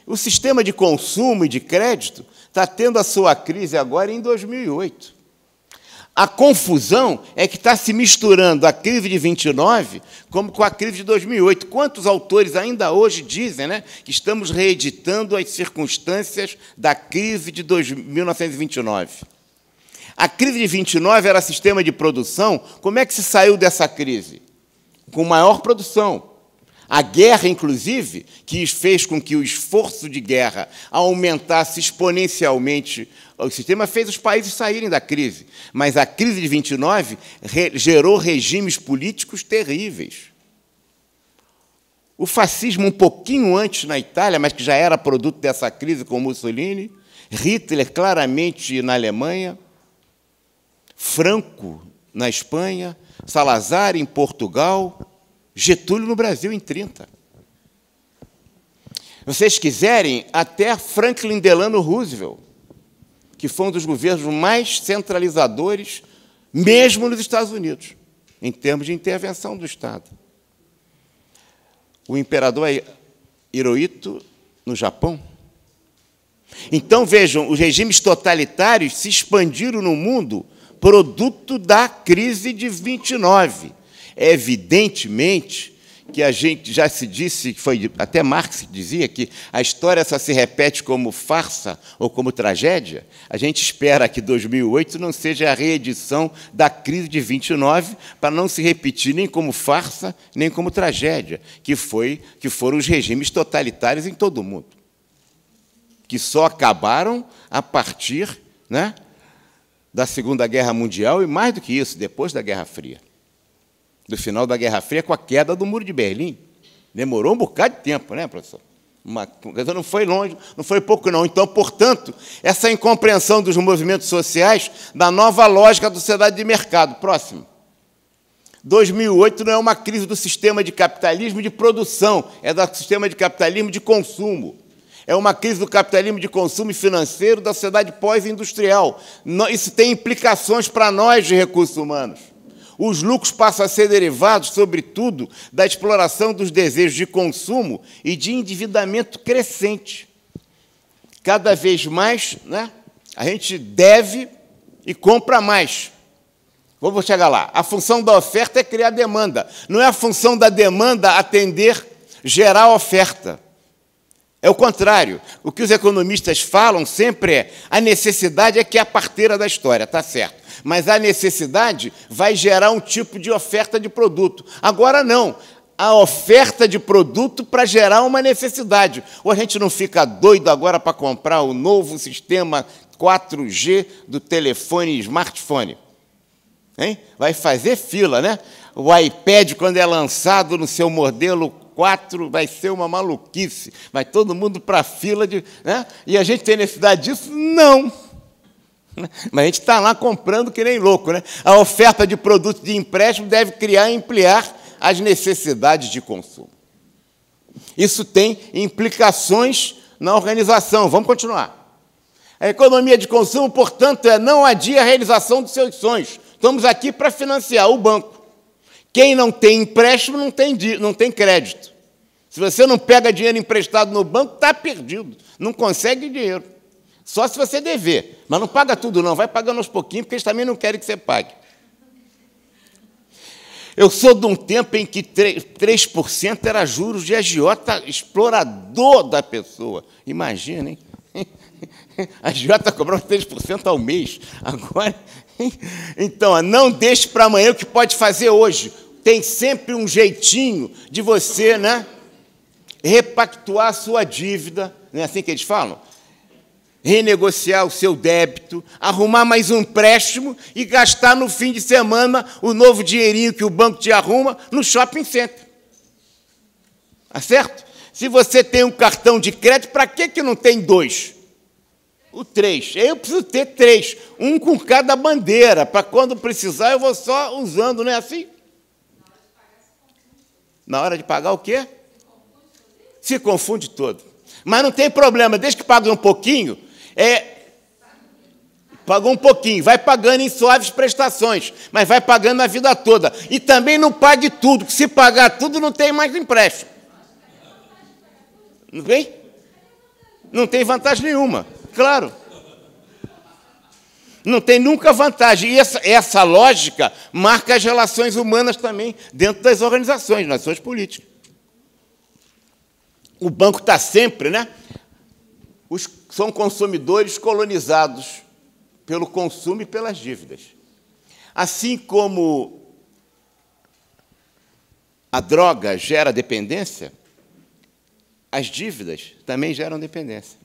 O sistema de consumo e de crédito está tendo a sua crise agora em 2008. A confusão é que está se misturando a crise de 29 como com a crise de 2008. Quantos autores ainda hoje dizem, né, que estamos reeditando as circunstâncias da crise de 1929? A crise de 29 era sistema de produção. Como é que se saiu dessa crise? Com maior produção. A guerra, inclusive, que fez com que o esforço de guerra aumentasse exponencialmente o sistema, fez os países saírem da crise. Mas a crise de 29 gerou regimes políticos terríveis. O fascismo, um pouquinho antes na Itália, mas que já era produto dessa crise com Mussolini, Hitler, claramente, na Alemanha, Franco, na Espanha, Salazar, em Portugal, Getúlio no Brasil, em 30. Se vocês quiserem, até Franklin Delano Roosevelt, que foi um dos governos mais centralizadores, mesmo nos Estados Unidos, em termos de intervenção do Estado. O imperador Hirohito, no Japão. Então, vejam, os regimes totalitários se expandiram no mundo produto da crise de 29. Evidentemente que a gente já se disse, foi até Marx dizia que a história só se repete como farsa ou como tragédia. A gente espera que 2008 não seja a reedição da crise de 29, para não se repetir nem como farsa, nem como tragédia, que foram os regimes totalitários em todo o mundo, que só acabaram a partir, né, da Segunda Guerra Mundial e, mais do que isso, depois da Guerra Fria. Do final da Guerra Fria, com a queda do Muro de Berlim. Demorou um bocado de tempo, né, professor? Não foi longe, não foi pouco, não. Então, portanto, essa incompreensão dos movimentos sociais da nova lógica da sociedade de mercado. Próximo. 2008 não é uma crise do sistema de capitalismo de produção, é do sistema de capitalismo de consumo. É uma crise do capitalismo de consumo e financeiro da sociedade pós-industrial. Isso tem implicações para nós de recursos humanos. Os lucros passam a ser derivados, sobretudo, da exploração dos desejos de consumo e de endividamento crescente. Cada vez mais, né, a gente deve e compra mais. Vamos chegar lá. A função da oferta é criar demanda. Não é a função da demanda atender, gerar oferta. É o contrário. O que os economistas falam sempre é a necessidade é que é a parteira da história, está certo. Mas a necessidade vai gerar um tipo de oferta de produto. Agora, não. A oferta de produto para gerar uma necessidade. Ou a gente não fica doido agora para comprar o novo sistema 4G do telefone e smartphone? Hein? Vai fazer fila, né? O iPad, quando é lançado no seu modelo 4, vai ser uma maluquice. Vai todo mundo para a fila. Né? E a gente tem necessidade disso? Não. Mas a gente está lá comprando que nem louco, né? A oferta de produtos de empréstimo deve criar e ampliar as necessidades de consumo. Isso tem implicações na organização. Vamos continuar. A economia de consumo, portanto, não adia a realização dos seus sonhos. Estamos aqui para financiar o banco. Quem não tem empréstimo não tem crédito. Se você não pega dinheiro emprestado no banco, está perdido. Não consegue dinheiro. Só se você dever. Mas não paga tudo, não. Vai pagando aos pouquinhos, porque eles também não querem que você pague. Eu sou de um tempo em que 3% era juros de agiota explorador da pessoa. Imagina, hein? A agiota cobrava 3% ao mês. Agora, então, não deixe para amanhã o que pode fazer hoje. Tem sempre um jeitinho de você, né, repactuar a sua dívida, não é assim que eles falam? Renegociar o seu débito, arrumar mais um empréstimo e gastar no fim de semana o novo dinheirinho que o banco te arruma no shopping center. Tá certo? Se você tem um cartão de crédito, para que não tem 2? O 3. Eu preciso ter 3. Um com cada bandeira, para quando precisar eu vou só usando, não é assim? Na hora de pagar o quê? Se confunde todo. Mas não tem problema, desde que pague um pouquinho, pagou um pouquinho, vai pagando em suaves prestações, mas vai pagando a vida toda. E também não pague tudo, porque se pagar tudo não tem mais empréstimo. Não tem? Não tem vantagem nenhuma, claro. Não tem nunca vantagem. E essa lógica marca as relações humanas também dentro das organizações, nas suas políticas. O banco está sempre, né? São consumidores colonizados pelo consumo e pelas dívidas. Assim como a droga gera dependência, as dívidas também geram dependência.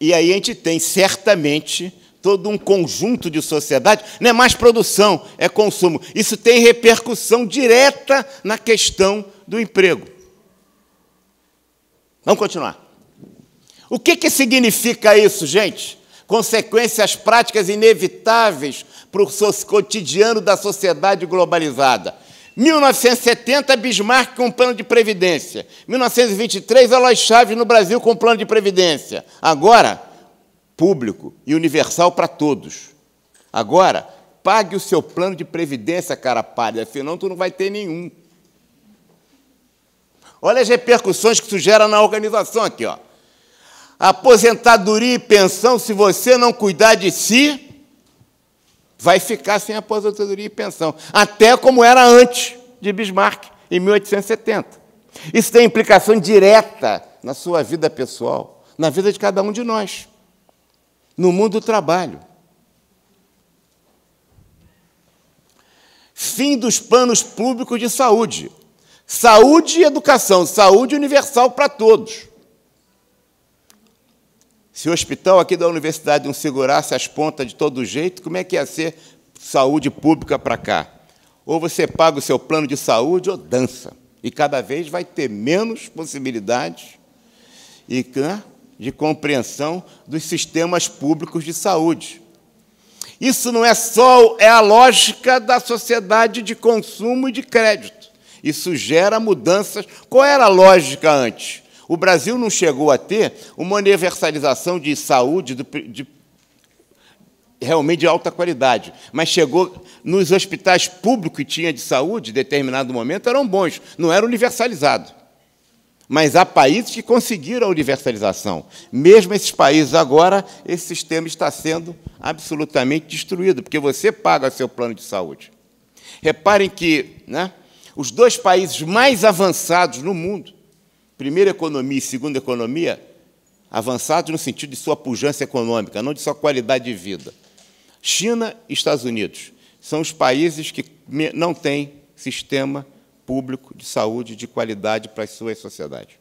E aí a gente tem, certamente, todo um conjunto de sociedade, não é mais produção, é consumo. Isso tem repercussão direta na questão do emprego. Vamos continuar. O que significa isso, gente? Consequências práticas inevitáveis para o cotidiano da sociedade globalizada. 1970, Bismarck com plano de previdência. 1923, Eloy Chaves no Brasil com plano de previdência. Agora, público e universal para todos. Agora, pague o seu plano de previdência, cara pálida, senão tu não vai ter nenhum. Olha as repercussões que isso gera na organização aqui, ó. Aposentadoria e pensão, se você não cuidar de si, vai ficar sem aposentadoria e pensão, até como era antes de Bismarck, em 1870. Isso tem implicação direta na sua vida pessoal, na vida de cada um de nós, no mundo do trabalho. Fim dos planos públicos de saúde. Saúde e educação, saúde universal para todos. Se o hospital aqui da universidade não segurasse as pontas de todo jeito, como é que ia ser saúde pública para cá? Ou você paga o seu plano de saúde ou dança. E cada vez vai ter menos possibilidades de compreensão dos sistemas públicos de saúde. Isso não é só a lógica da sociedade de consumo e de crédito. Isso gera mudanças. Qual era a lógica antes? O Brasil não chegou a ter uma universalização de saúde realmente de alta qualidade, mas chegou nos hospitais públicos que tinha de saúde, em determinado momento, eram bons, não era universalizado. Mas há países que conseguiram a universalização. Mesmo esses países agora, esse sistema está sendo absolutamente destruído, porque você paga seu plano de saúde. Reparem que, né, os 2 países mais avançados no mundo, primeira economia e segunda economia, avançados no sentido de sua pujança econômica, não de sua qualidade de vida. China e Estados Unidos são os países que não têm sistema público de saúde de qualidade para as suas sociedades.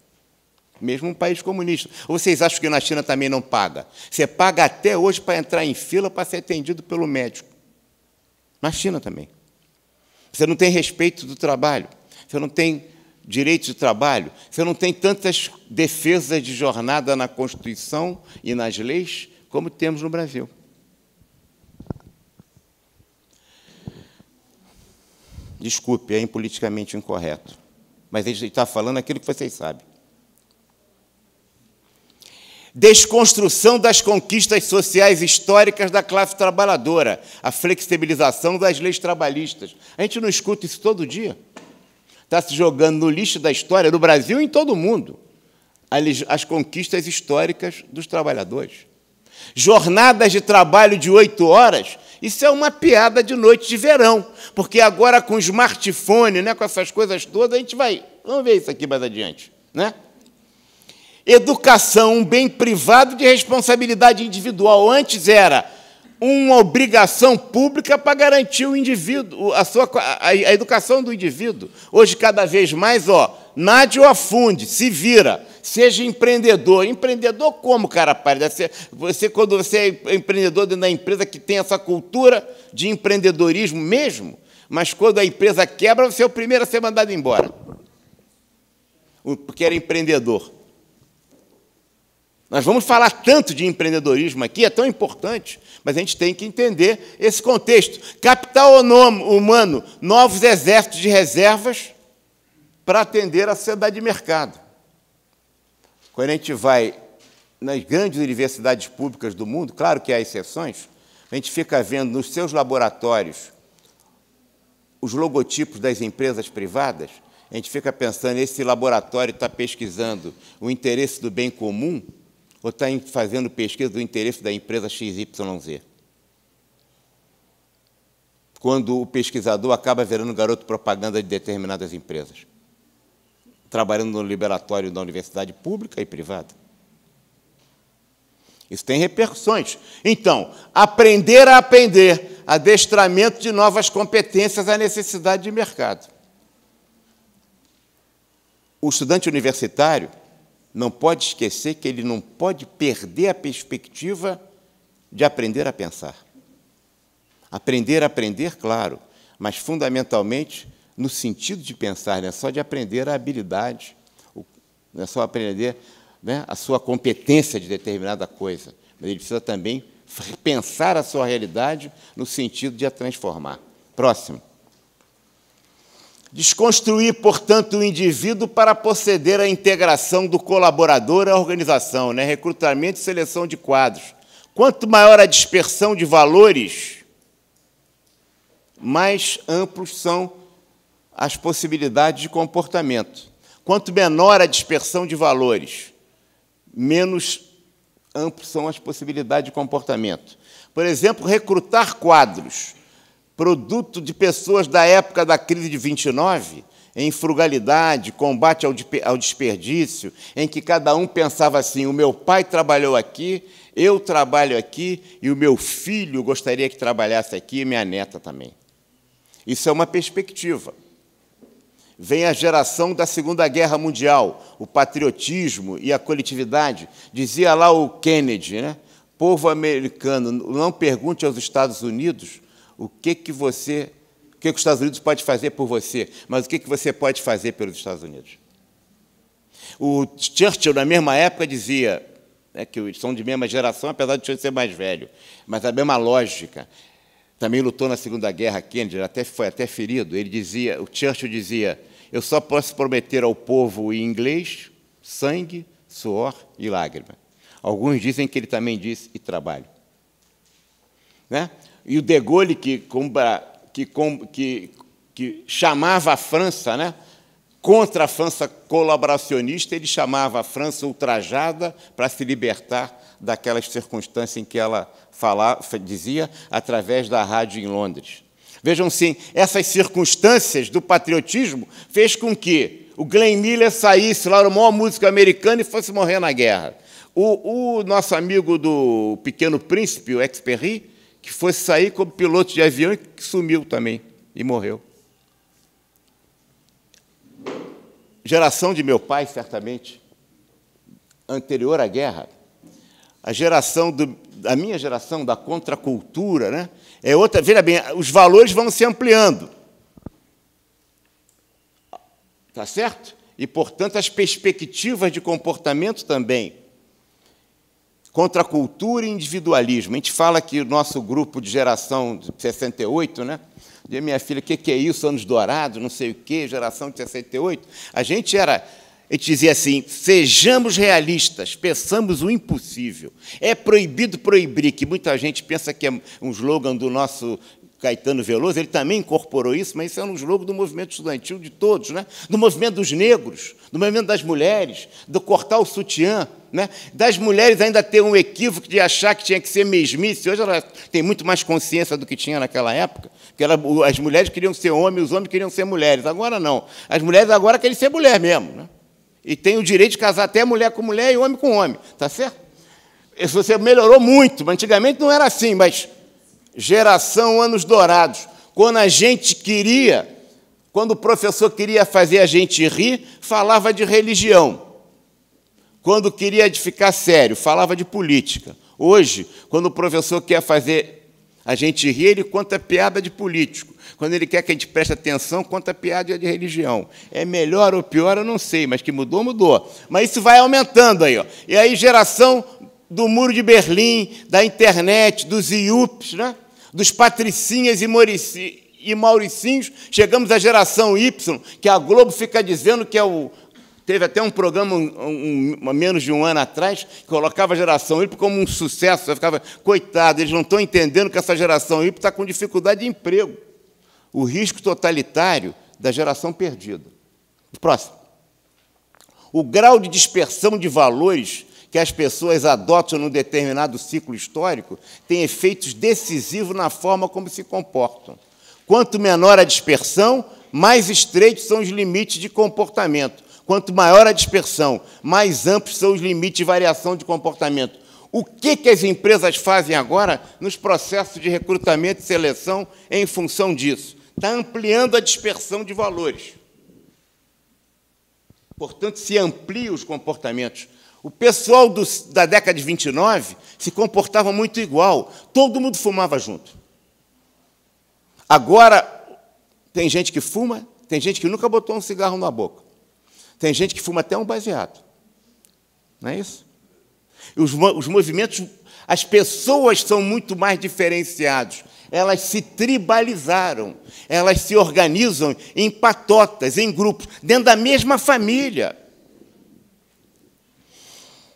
Mesmo um país comunista. Ou vocês acham que na China também não paga? Você paga até hoje para entrar em fila para ser atendido pelo médico. Na China também. Você não tem respeito do trabalho. Você não tem direito de trabalho, você não tem tantas defesas de jornada na Constituição e nas leis como temos no Brasil. Desculpe, é impoliticamente incorreto, mas ele está falando aquilo que vocês sabem. Desconstrução das conquistas sociais históricas da classe trabalhadora, a flexibilização das leis trabalhistas. A gente não escuta isso todo dia? Está se jogando no lixo da história, no Brasil e em todo o mundo, as conquistas históricas dos trabalhadores. Jornadas de trabalho de 8 horas, isso é uma piada de noite de verão, porque agora com o smartphone, né, com essas coisas todas, a gente vai... Vamos ver isso aqui mais adiante. Né? educação, um bem privado de responsabilidade individual. Antes era uma obrigação pública para garantir o indivíduo, a educação do indivíduo. Hoje, cada vez mais, nade ou afunde, se vira, seja empreendedor. Empreendedor como, cara? Quando você é empreendedor dentro da empresa que tem essa cultura de empreendedorismo mesmo, mas quando a empresa quebra, você é o primeiro a ser mandado embora, porque era empreendedor. Nós vamos falar tanto de empreendedorismo aqui, é tão importante, mas a gente tem que entender esse contexto. Capital humano, novos exércitos de reservas para atender a sociedade de mercado. Quando a gente vai nas grandes universidades públicas do mundo, claro que há exceções, a gente fica vendo nos seus laboratórios os logotipos das empresas privadas, a gente fica pensando, esse laboratório está pesquisando o interesse do bem comum ou está fazendo pesquisa do interesse da empresa XYZ? Quando o pesquisador acaba virando garoto propaganda de determinadas empresas, trabalhando no laboratório da universidade pública e privada. Isso tem repercussões. Então, aprender a aprender, adestramento de novas competências à necessidade de mercado. O estudante universitário não pode esquecer que ele não pode perder a perspectiva de aprender a pensar. Aprender a aprender, claro, mas, fundamentalmente, no sentido de pensar, não é só de aprender a habilidade, não é só aprender, né, a sua competência de determinada coisa, mas ele precisa também pensar a sua realidade no sentido de a transformar. Próximo. Desconstruir, portanto, o indivíduo para proceder à integração do colaborador à organização, né? Recrutamento e seleção de quadros. Quanto maior a dispersão de valores, mais amplos são as possibilidades de comportamento. Quanto menor a dispersão de valores, menos amplas são as possibilidades de comportamento. Por exemplo, recrutar quadros, produto de pessoas da época da crise de 29, em frugalidade, combate ao desperdício, em que cada um pensava assim, o meu pai trabalhou aqui, eu trabalho aqui, e o meu filho gostaria que trabalhasse aqui, e minha neta também. Isso é uma perspectiva. Vem a geração da Segunda Guerra Mundial, o patriotismo e a coletividade. Dizia lá o Kennedy, né? Povo americano, não pergunte aos Estados Unidos o que os Estados Unidos pode fazer por você, mas o que você pode fazer pelos Estados Unidos. O Churchill, na mesma época, dizia, né, que são de mesma geração, apesar de Churchill ser mais velho, mas a mesma lógica. Também lutou na Segunda Guerra, Kennedy, foi até ferido. O Churchill dizia, eu só posso prometer ao povo em inglês sangue, suor e lágrima. Alguns dizem que ele também disse, e trabalho. Né? E o de Gaulle, que chamava a França, né, contra a França colaboracionista, ele chamava a França ultrajada para se libertar daquelas circunstâncias em que ela dizia através da rádio em Londres. Vejam, sim, essas circunstâncias do patriotismo fez com que o Glenn Miller saísse lá, o maior músico americano, e fosse morrer na guerra. O nosso amigo do Pequeno Príncipe, o Exupéry, que fosse sair como piloto de avião e que sumiu também, e morreu. Geração de meu pai, certamente, anterior à guerra, a minha geração da contracultura, né, é outra. Veja bem, os valores vão se ampliando. Tá certo? E, portanto, as perspectivas de comportamento também. Contracultura e individualismo. A gente fala que o nosso grupo de geração de 68, né? Diz, minha filha, o que é isso, anos dourados, não sei o quê, geração de 68. A gente dizia assim, sejamos realistas, peçamos o impossível. É proibido proibir, que muita gente pensa que é um slogan do nosso Caetano Veloso, ele também incorporou isso, mas isso é um slogan do movimento estudantil de todos, né? Do movimento dos negros, do movimento das mulheres, do cortar o sutiã, né? Das mulheres ainda ter um equívoco de achar que tinha que ser mesmice. Hoje ela tem muito mais consciência do que tinha naquela época, porque as mulheres queriam ser homens, os homens queriam ser mulheres. Agora não. As mulheres agora querem ser mulher mesmo, né? E tem o direito de casar até mulher com mulher e homem com homem. Tá certo? Você melhorou muito, mas antigamente não era assim, mas geração anos dourados. Quando a gente queria, quando o professor queria fazer a gente rir, falava de religião. Quando queria ficar sério, falava de política. Hoje, quando o professor quer fazer a gente rir, ele conta piada de político. Quando ele quer que a gente preste atenção, conta piada de religião. É melhor ou pior, eu não sei, mas que mudou, mudou. Mas isso vai aumentando aí, ó. E aí, geração do Muro de Berlim, da internet, dos IUPs, né? Dos patricinhas e mauricinhos, chegamos à geração Y, que a Globo fica dizendo que é o... Teve até um programa, menos de um ano atrás, que colocava a geração Y como um sucesso. Eu ficava, coitado, eles não estão entendendo que essa geração Y está com dificuldade de emprego. O risco totalitário da geração perdida. Próximo. O grau de dispersão de valores que as pessoas adotam num determinado ciclo histórico tem efeitos decisivos na forma como se comportam. Quanto menor a dispersão, mais estreitos são os limites de comportamento. Quanto maior a dispersão, mais amplos são os limites de variação de comportamento. O que as empresas fazem agora nos processos de recrutamento e seleção em função disso? Está ampliando a dispersão de valores. Portanto, se amplia os comportamentos. O pessoal da década de 29 se comportava muito igual. Todo mundo fumava junto. Agora, tem gente que fuma, tem gente que nunca botou um cigarro na boca. Tem gente que fuma até um baseado. Não é isso? Os movimentos, as pessoas são muito mais diferenciadas. Elas se tribalizaram. Elas se organizam em patotas, em grupos, dentro da mesma família.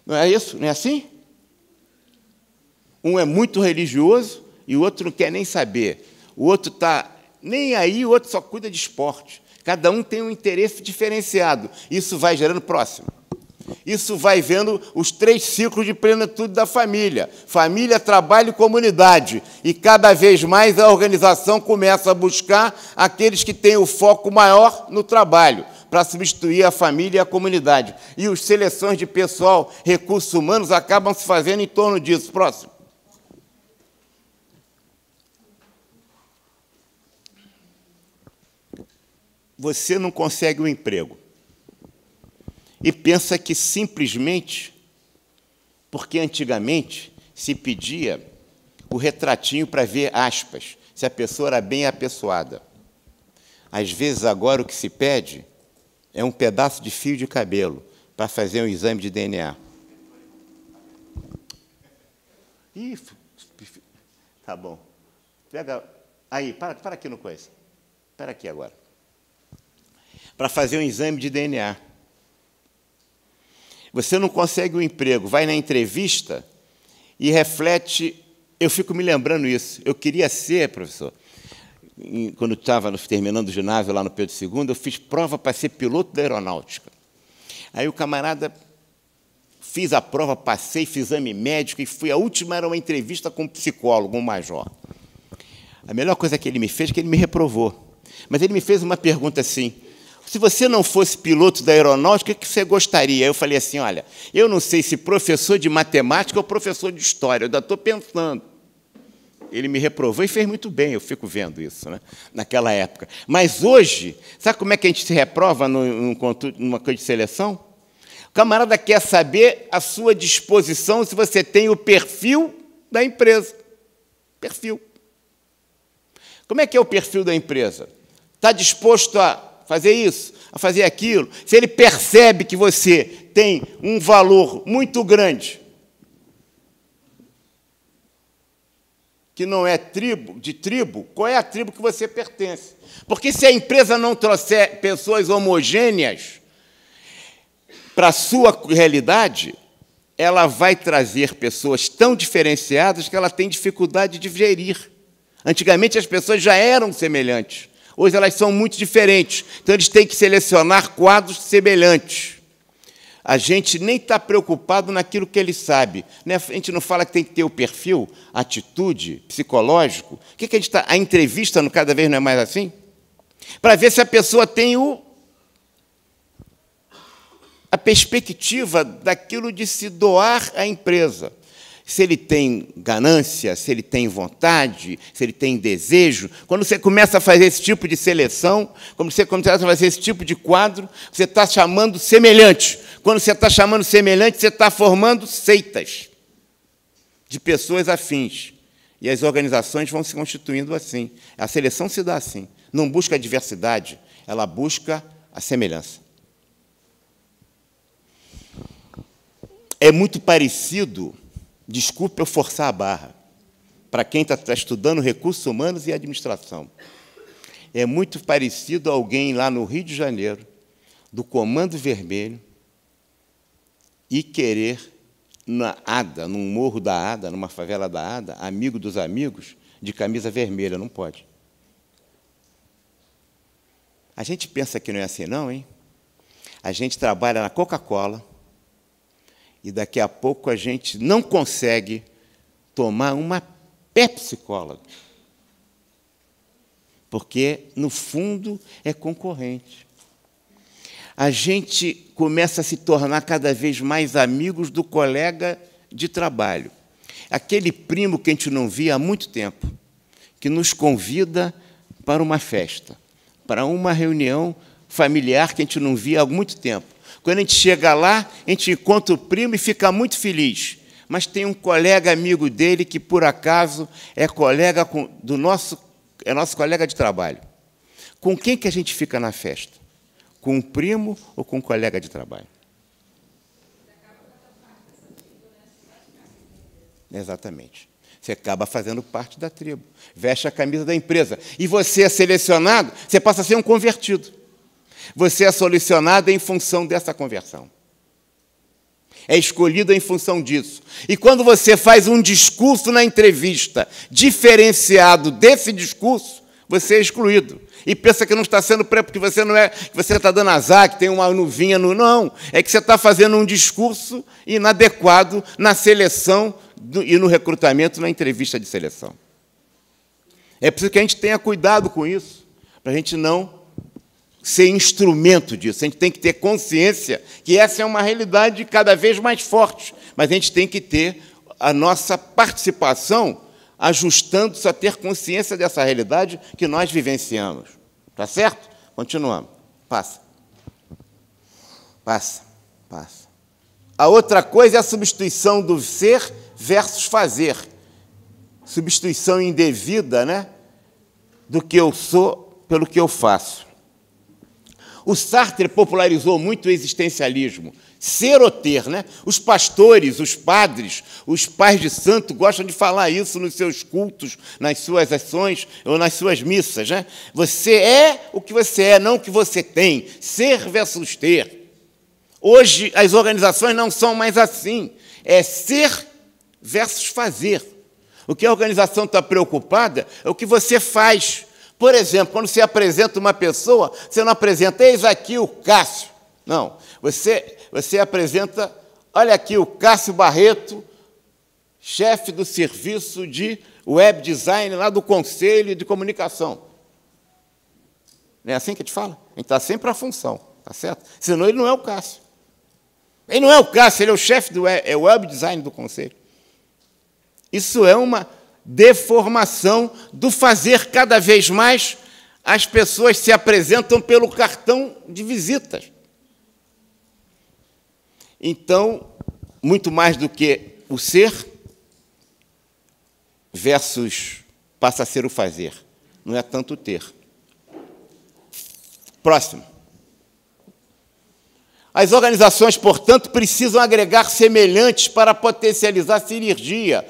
Não é isso? Não é assim? Um é muito religioso e o outro não quer nem saber. O outro está nem aí, o outro só cuida de esporte. Cada um tem um interesse diferenciado. Isso vai gerando próximo. Isso vai vendo os 3 ciclos de plenitude da família. Família, trabalho e comunidade. E, cada vez mais, a organização começa a buscar aqueles que têm o foco maior no trabalho, para substituir a família e a comunidade. E as seleções de pessoal, recursos humanos, acabam se fazendo em torno disso. Próximo. Você não consegue um emprego e pensa que simplesmente, porque antigamente se pedia o retratinho para ver aspas, se a pessoa era bem apessoada. Às vezes, agora, o que se pede é um pedaço de fio de cabelo para fazer um exame de DNA. Ih, tá bom. Pega aí, para aqui no coisa. Para aqui agora. Para fazer um exame de DNA. Você não consegue um emprego, vai na entrevista e reflete... Eu fico me lembrando isso. Eu queria ser, professor, quando estava terminando o ginásio lá no Pedro II, eu fiz prova para ser piloto da aeronáutica. Aí o camarada... Fiz a prova, passei, fiz exame médico e fui... A última era uma entrevista com um psicólogo, um major. A melhor coisa que ele me fez é que ele me reprovou. Mas ele me fez uma pergunta assim: se você não fosse piloto da aeronáutica, o que você gostaria? Eu falei assim, olha, eu não sei se professor de matemática ou professor de história, eu ainda estou pensando. Ele me reprovou e fez muito bem, eu fico vendo isso, né, naquela época. Mas hoje, sabe como é que a gente se reprova numa coisa de seleção? O camarada quer saber a sua disposição, se você tem o perfil da empresa. Perfil. Como é que é o perfil da empresa? Está disposto a fazer isso, a fazer aquilo? Se ele percebe que você tem um valor muito grande, que não é de tribo, qual é a tribo que você pertence? Porque se a empresa não trouxer pessoas homogêneas para a sua realidade, ela vai trazer pessoas tão diferenciadas que ela tem dificuldade de gerir. Antigamente, as pessoas já eram semelhantes. Hoje, elas são muito diferentes. Então, eles têm que selecionar quadros semelhantes. A gente nem está preocupado naquilo que ele sabe. Né? A gente não fala que tem que ter o perfil, atitude, psicológico. O que a gente está... A entrevista, cada vez não é mais assim? Para ver se a pessoa tem perspectiva daquilo de se doar à empresa. Se ele tem ganância, se ele tem vontade, se ele tem desejo. Quando você começa a fazer esse tipo de seleção, quando você começa a fazer esse tipo de quadro, você está chamando semelhante. Quando você está chamando semelhante, você está formando seitas de pessoas afins. E as organizações vão se constituindo assim. A seleção se dá assim. Não busca a diversidade, ela busca a semelhança. É muito parecido, desculpe eu forçar a barra, para quem está estudando recursos humanos e administração. É muito parecido a alguém lá no Rio de Janeiro, do Comando Vermelho, e querer, na Ada, num morro da Ada, numa favela da Ada, amigo dos amigos, de camisa vermelha. Não pode. A gente pensa que não é assim, não, hein? A gente trabalha na Coca-Cola e daqui a pouco a gente não consegue tomar uma Pepsi-Cola, porque, no fundo, é concorrente. A gente começa a se tornar cada vez mais amigos do colega de trabalho. Aquele primo que a gente não via há muito tempo, que nos convida para uma festa, para uma reunião familiar que a gente não via há muito tempo. Quando a gente chega lá, a gente encontra o primo e fica muito feliz. Mas tem um colega amigo dele que, por acaso, é colega nosso colega de trabalho. Com quem que a gente fica na festa? Com um primo ou com um colega de trabalho? Exatamente. Você acaba fazendo parte da tribo. Veste a camisa da empresa. E você é selecionado, você passa a ser um convertido. Você é selecionado em função dessa conversão. É escolhido em função disso. E quando você faz um discurso na entrevista diferenciado desse discurso, você é excluído. E pensa que não está sendo porque você não é, que você está dando azar, que tem uma nuvinha no... Não, é que você está fazendo um discurso inadequado na seleção e no recrutamento, na entrevista de seleção. É preciso que a gente tenha cuidado com isso, para a gente não ser instrumento disso. A gente tem que ter consciência que essa é uma realidade cada vez mais forte, mas a gente tem que ter a nossa participação ajustando-se a ter consciência dessa realidade que nós vivenciamos. Está certo? Continuamos. Passa. Passa. Passa. A outra coisa é a substituição do ser versus fazer. Substituição indevida, né, do que eu sou pelo que eu faço. O Sartre popularizou muito o existencialismo. Ser ou ter, né? Os pastores, os padres, os pais de santo gostam de falar isso nos seus cultos, nas suas ações ou nas suas missas, né? Você é o que você é, não o que você tem. Ser versus ter. Hoje, as organizações não são mais assim. É ser versus fazer. O que a organização está preocupada é o que você faz. Por exemplo, quando você apresenta uma pessoa, você não apresenta, eis aqui o Cássio. Não, você apresenta, olha aqui o Cássio Barreto, chefe do serviço de web design lá do Conselho de Comunicação. Não é assim que a gente fala? A gente está sempre à função, tá certo? Senão ele não é o Cássio. Ele não é o Cássio, ele é o chefe do web design do Conselho. Isso é uma deformação do fazer. Cada vez mais as pessoas se apresentam pelo cartão de visitas. Então, muito mais do que o ser versus passa a ser o fazer. Não é tanto o ter. Próximo. As organizações, portanto, precisam agregar semelhantes para potencializar sinergia,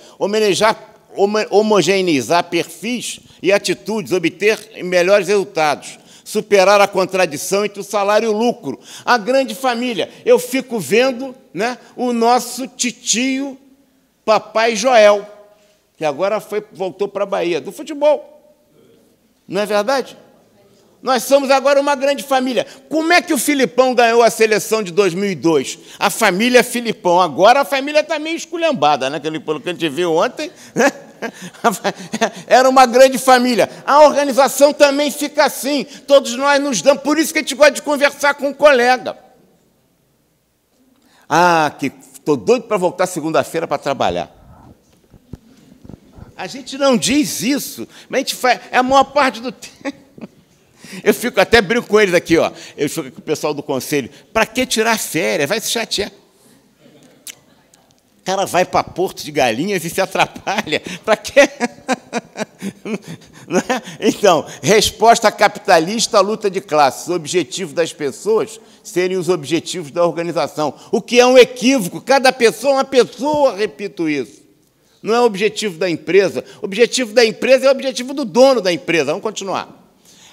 homogeneizar perfis e atitudes, obter melhores resultados, superar a contradição entre o salário e o lucro. A grande família. Eu fico vendo, né, o nosso titio Papai Joel, que agora voltou para a Bahia, do futebol. Não é verdade? Nós somos agora uma grande família. Como é que o Filipão ganhou a seleção de 2002? A família Filipão. Agora a família está meio esculhambada, né? Pelo que a gente viu ontem, né? Era uma grande família. A organização também fica assim. Todos nós nos damos. Por isso que a gente gosta de conversar com um colega. Ah, que estou doido para voltar segunda-feira para trabalhar. A gente não diz isso, mas a gente faz, é a maior parte do tempo. Eu fico até brinco com eles aqui, ó. Eu fico com o pessoal do conselho. Para que tirar férias? Vai se chatear. O cara vai para Porto de Galinhas e se atrapalha. Para quê? Então, resposta capitalista à luta de classes. O objetivo das pessoas serem os objetivos da organização. O que é um equívoco. Cada pessoa é uma pessoa, repito isso. Não é o objetivo da empresa. O objetivo da empresa é o objetivo do dono da empresa. Vamos continuar.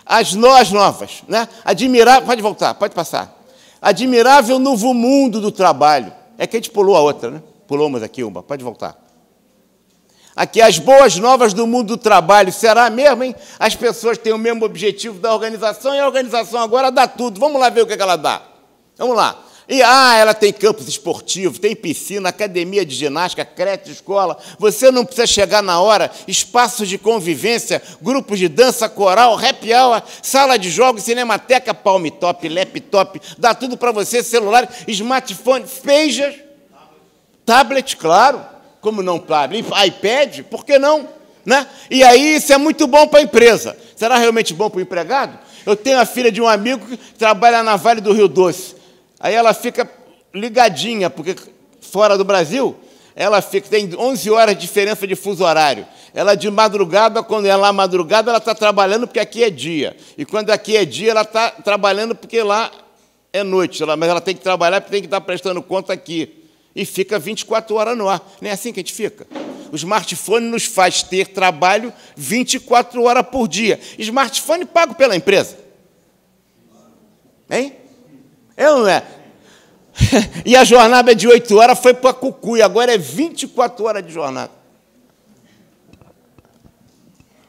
As novas, né? Admirável, pode voltar, pode passar. Admirável novo mundo do trabalho. É que a gente pulou a outra, né? Pulamos aqui uma, pode voltar. Aqui, as boas novas do mundo do trabalho. Será mesmo, hein? As pessoas têm o mesmo objetivo da organização e a organização agora dá tudo. Vamos lá ver o que ela dá. Vamos lá. E, ela tem campus esportivos, tem piscina, academia de ginástica, creche, escola. Você não precisa chegar na hora. Espaços de convivência, grupos de dança, coral, happy hour, sala de jogos, cinemateca, palm top, laptop. Dá tudo para você, celular, smartphone, pager, tablet, claro. Como não tablet? iPad, por que não? Né? E aí isso é muito bom para a empresa. Será realmente bom para o empregado? Eu tenho a filha de um amigo que trabalha na Vale do Rio Doce. Aí ela fica ligadinha, porque fora do Brasil, ela tem 11 horas de diferença de fuso horário. Ela de madrugada, quando é lá madrugada, ela está trabalhando porque aqui é dia. E quando aqui é dia, ela está trabalhando porque lá é noite. Mas ela tem que trabalhar porque tem que estar prestando conta aqui. E fica 24 horas no ar. Não é assim que a gente fica? O smartphone nos faz ter trabalho 24 horas por dia. Smartphone pago pela empresa. Hein? É ou não é? E a jornada de 8 horas foi para Cucuí, agora é 24 horas de jornada.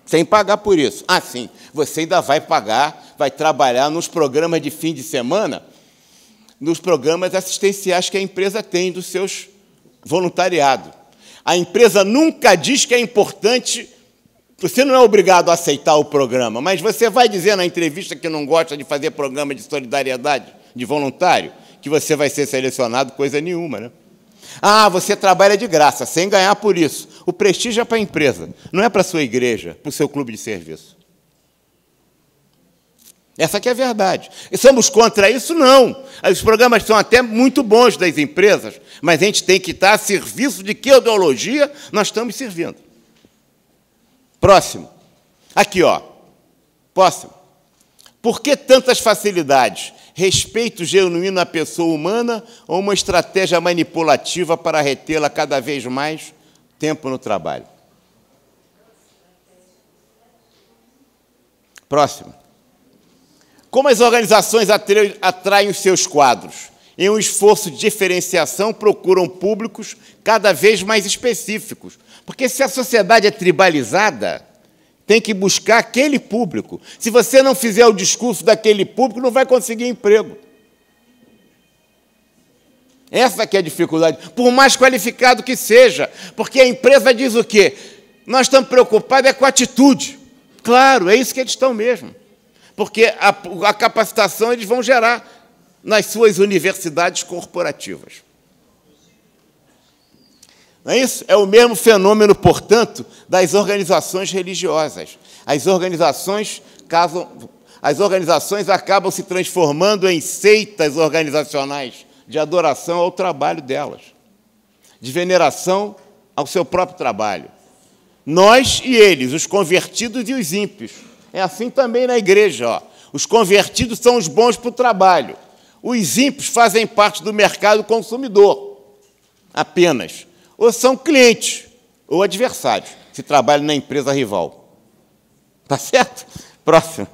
Sem pagar por isso. Ah, sim, você ainda vai pagar, vai trabalhar nos programas de fim de semana, nos programas assistenciais que a empresa tem dos seus voluntariados. A empresa nunca diz que é importante. Você não é obrigado a aceitar o programa, mas você vai dizer na entrevista que não gosta de fazer programa de solidariedade, de voluntário, que você vai ser selecionado, coisa nenhuma, né? Você trabalha de graça, sem ganhar por isso. O prestígio é para a empresa, não é para a sua igreja, para o seu clube de serviço. Essa aqui é a verdade. E somos contra isso? Não. Os programas são até muito bons das empresas, mas a gente tem que estar a serviço de que ideologia nós estamos servindo. Próximo. Aqui, ó. Próximo. Por que tantas facilidades? Respeito genuíno à pessoa humana ou uma estratégia manipulativa para retê-la cada vez mais tempo no trabalho? Próximo. Como as organizações atraem os seus quadros? Em um esforço de diferenciação, procuram públicos cada vez mais específicos. Porque se a sociedade é tribalizada, tem que buscar aquele público. Se você não fizer o discurso daquele público, não vai conseguir emprego. Essa que é a dificuldade, por mais qualificado que seja. Porque a empresa diz o quê? Nós estamos preocupados com a atitude. Claro, é isso que eles estão mesmo. Porque a capacitação eles vão gerar nas suas universidades corporativas. Não é isso? É o mesmo fenômeno, portanto, das organizações religiosas. As organizações acabam se transformando em seitas organizacionais de adoração ao trabalho delas, de veneração ao seu próprio trabalho. Nós e eles, os convertidos e os ímpios. É assim também na igreja. Ó. Os convertidos são os bons para o trabalho. Os ímpios fazem parte do mercado consumidor, apenas. Ou são clientes, ou adversários, se trabalham na empresa rival. Tá certo? Próximo.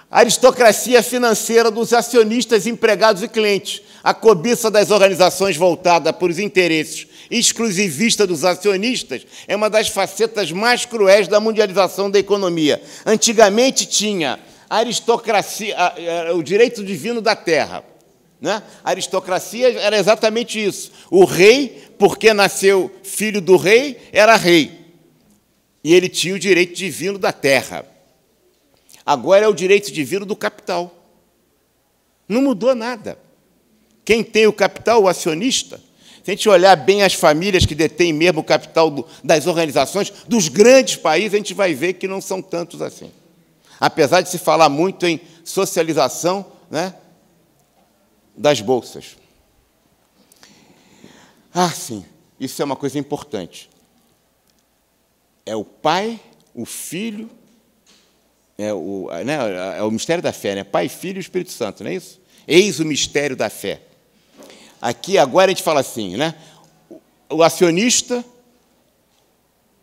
A aristocracia financeira dos acionistas, empregados e clientes. A cobiça das organizações voltada para os interesses exclusivistas dos acionistas é uma das facetas mais cruéis da mundialização da economia. Antigamente tinha a aristocracia, o direito divino da terra. Né? A aristocracia era exatamente isso. O rei, porque nasceu filho do rei, era rei. E ele tinha o direito divino da terra. Agora é o direito divino do capital. Não mudou nada. Quem tem o capital? O acionista. Se a gente olhar bem as famílias que detêm mesmo o capital das organizações, dos grandes países, a gente vai ver que não são tantos assim. Apesar de se falar muito em socialização, né, das bolsas. Ah, sim, isso é uma coisa importante. É o Pai, o Filho, é o mistério da fé, né? Pai, Filho e Espírito Santo, não é isso? Eis o mistério da fé. Aqui, agora, a gente fala assim, né? O acionista,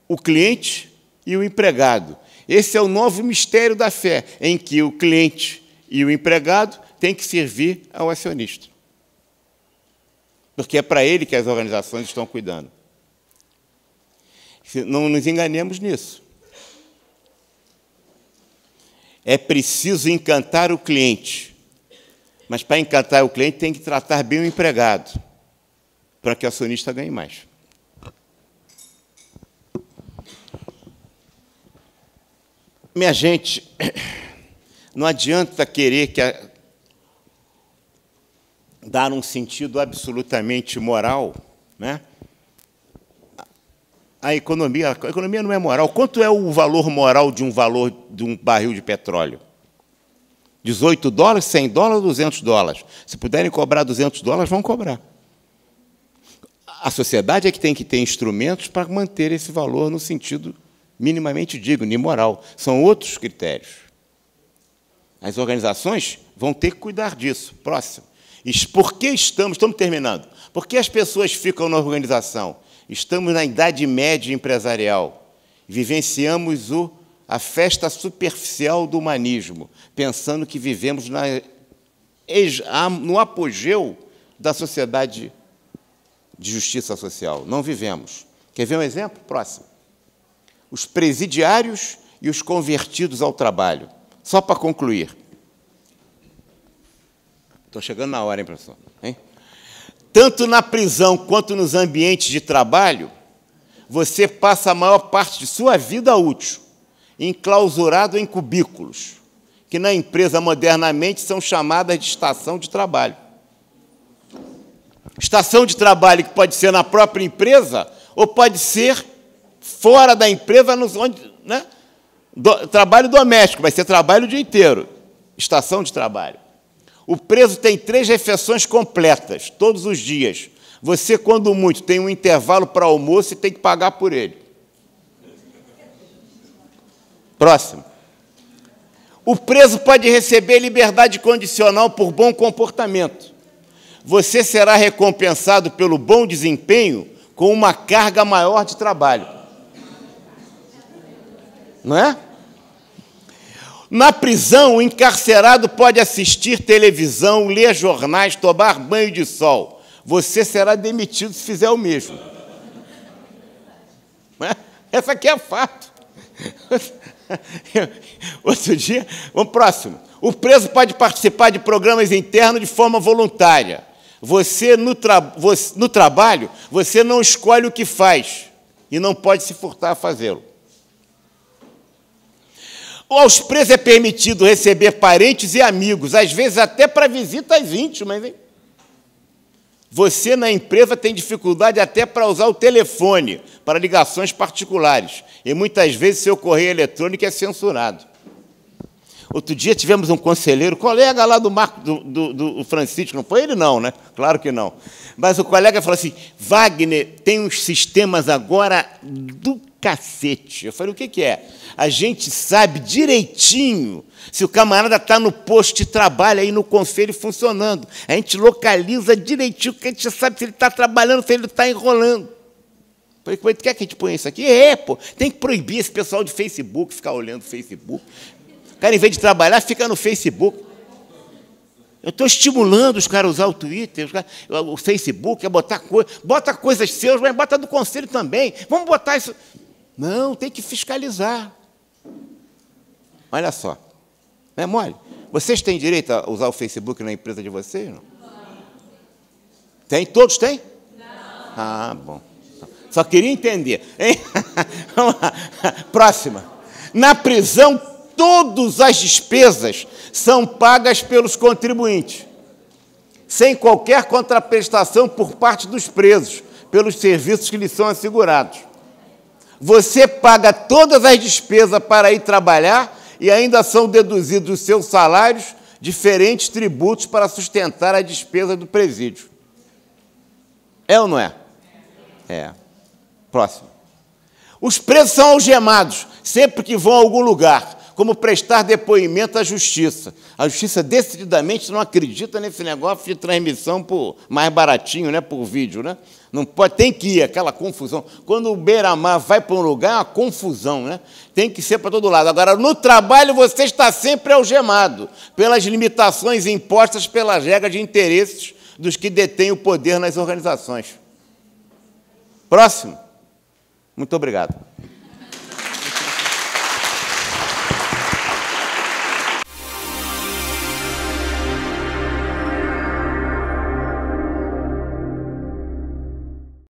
o cliente e o empregado. Esse é o novo mistério da fé, em que o cliente e o empregado têm que servir ao acionista. Porque é para ele que as organizações estão cuidando. Não nos enganemos nisso. É preciso encantar o cliente. Mas, para encantar o cliente, tem que tratar bem o empregado, para que o acionista ganhe mais. Minha gente, não adianta querer dar um sentido absolutamente moral, né? A economia não é moral. Quanto é o valor moral de um barril de petróleo? 18 dólares, 100 dólares, 200 dólares. Se puderem cobrar 200 dólares, vão cobrar. A sociedade é que tem que ter instrumentos para manter esse valor no sentido minimamente digno e moral. São outros critérios. As organizações vão ter que cuidar disso. Próximo. Por que estamos terminando. Por que as pessoas ficam na organização? Estamos na idade média empresarial. Vivenciamos a festa superficial do humanismo, pensando que vivemos no apogeu da sociedade de justiça social. Não vivemos. Quer ver um exemplo? Próximo. Os presidiários e os convertidos ao trabalho. Só para concluir. Estou chegando na hora, hein, professor? Hein? Tanto na prisão quanto nos ambientes de trabalho, você passa a maior parte de sua vida útil enclausurado em cubículos, que na empresa modernamente são chamadas de estação de trabalho. Estação de trabalho que pode ser na própria empresa ou pode ser fora da empresa, né? Trabalho doméstico, vai ser trabalho o dia inteiro. Estação de trabalho. O preso tem 3 refeições completas, todos os dias. Você, quando muito, tem um intervalo para almoço e tem que pagar por ele. Próximo. O preso pode receber liberdade condicional por bom comportamento. Você será recompensado pelo bom desempenho com uma carga maior de trabalho. Não é? Na prisão, o encarcerado pode assistir televisão, ler jornais, tomar banho de sol. Você será demitido se fizer o mesmo. Não é? Essa aqui é fato. Outro dia, vamos próximo. O preso pode participar de programas internos de forma voluntária. Você, no trabalho, você não escolhe o que faz e não pode se furtar a fazê-lo. Aos presos é permitido receber parentes e amigos, às vezes até para visitas íntimas, hein? Você, na empresa, tem dificuldade até para usar o telefone para ligações particulares. E, muitas vezes, seu correio eletrônico é censurado. Outro dia, tivemos um conselheiro, colega lá do Marco, do Francisco, não foi ele não, né? Claro que não. Mas o colega falou assim, Wagner, tem uns sistemas agora do cacete. Eu falei, o que é? A gente sabe direitinho se o camarada está no posto de trabalho, aí no conselho funcionando. A gente localiza direitinho, que a gente sabe se ele está trabalhando, se ele está enrolando. Falei, como é que quer que a gente ponha isso aqui? Pô, tem que proibir esse pessoal de Facebook, ficar olhando o Facebook. O cara, em vez de trabalhar, fica no Facebook. Eu estou estimulando os caras a usar o Twitter, o Facebook, a botar coisas. Bota coisas seus, mas bota do conselho também. Vamos botar isso. Não, tem que fiscalizar. Olha só. Não é mole? Vocês têm direito a usar o Facebook na empresa de vocês? Não? Tem? Todos têm? Não. Ah, bom. Só queria entender. Hein? Vamos lá. Próxima. Na prisão, todas as despesas são pagas pelos contribuintes. sem qualquer contraprestação por parte dos presos, pelos serviços que lhes são assegurados. Você paga todas as despesas para ir trabalhar e ainda são deduzidos os seus salários diferentes tributos para sustentar a despesa do presídio. É ou não é? É. Próximo. Os presos são algemados sempre que vão a algum lugar, como prestar depoimento à justiça. A justiça decididamente não acredita nesse negócio de transmissão por mais baratinho, né, por vídeo, né? Não pode, tem que ir, aquela confusão. Quando o beira-mar vai para um lugar, é uma confusão, né? Tem que ser para todo lado. Agora, no trabalho, você está sempre algemado pelas limitações impostas pelas regras de interesses dos que detêm o poder nas organizações. Próximo. Muito obrigado.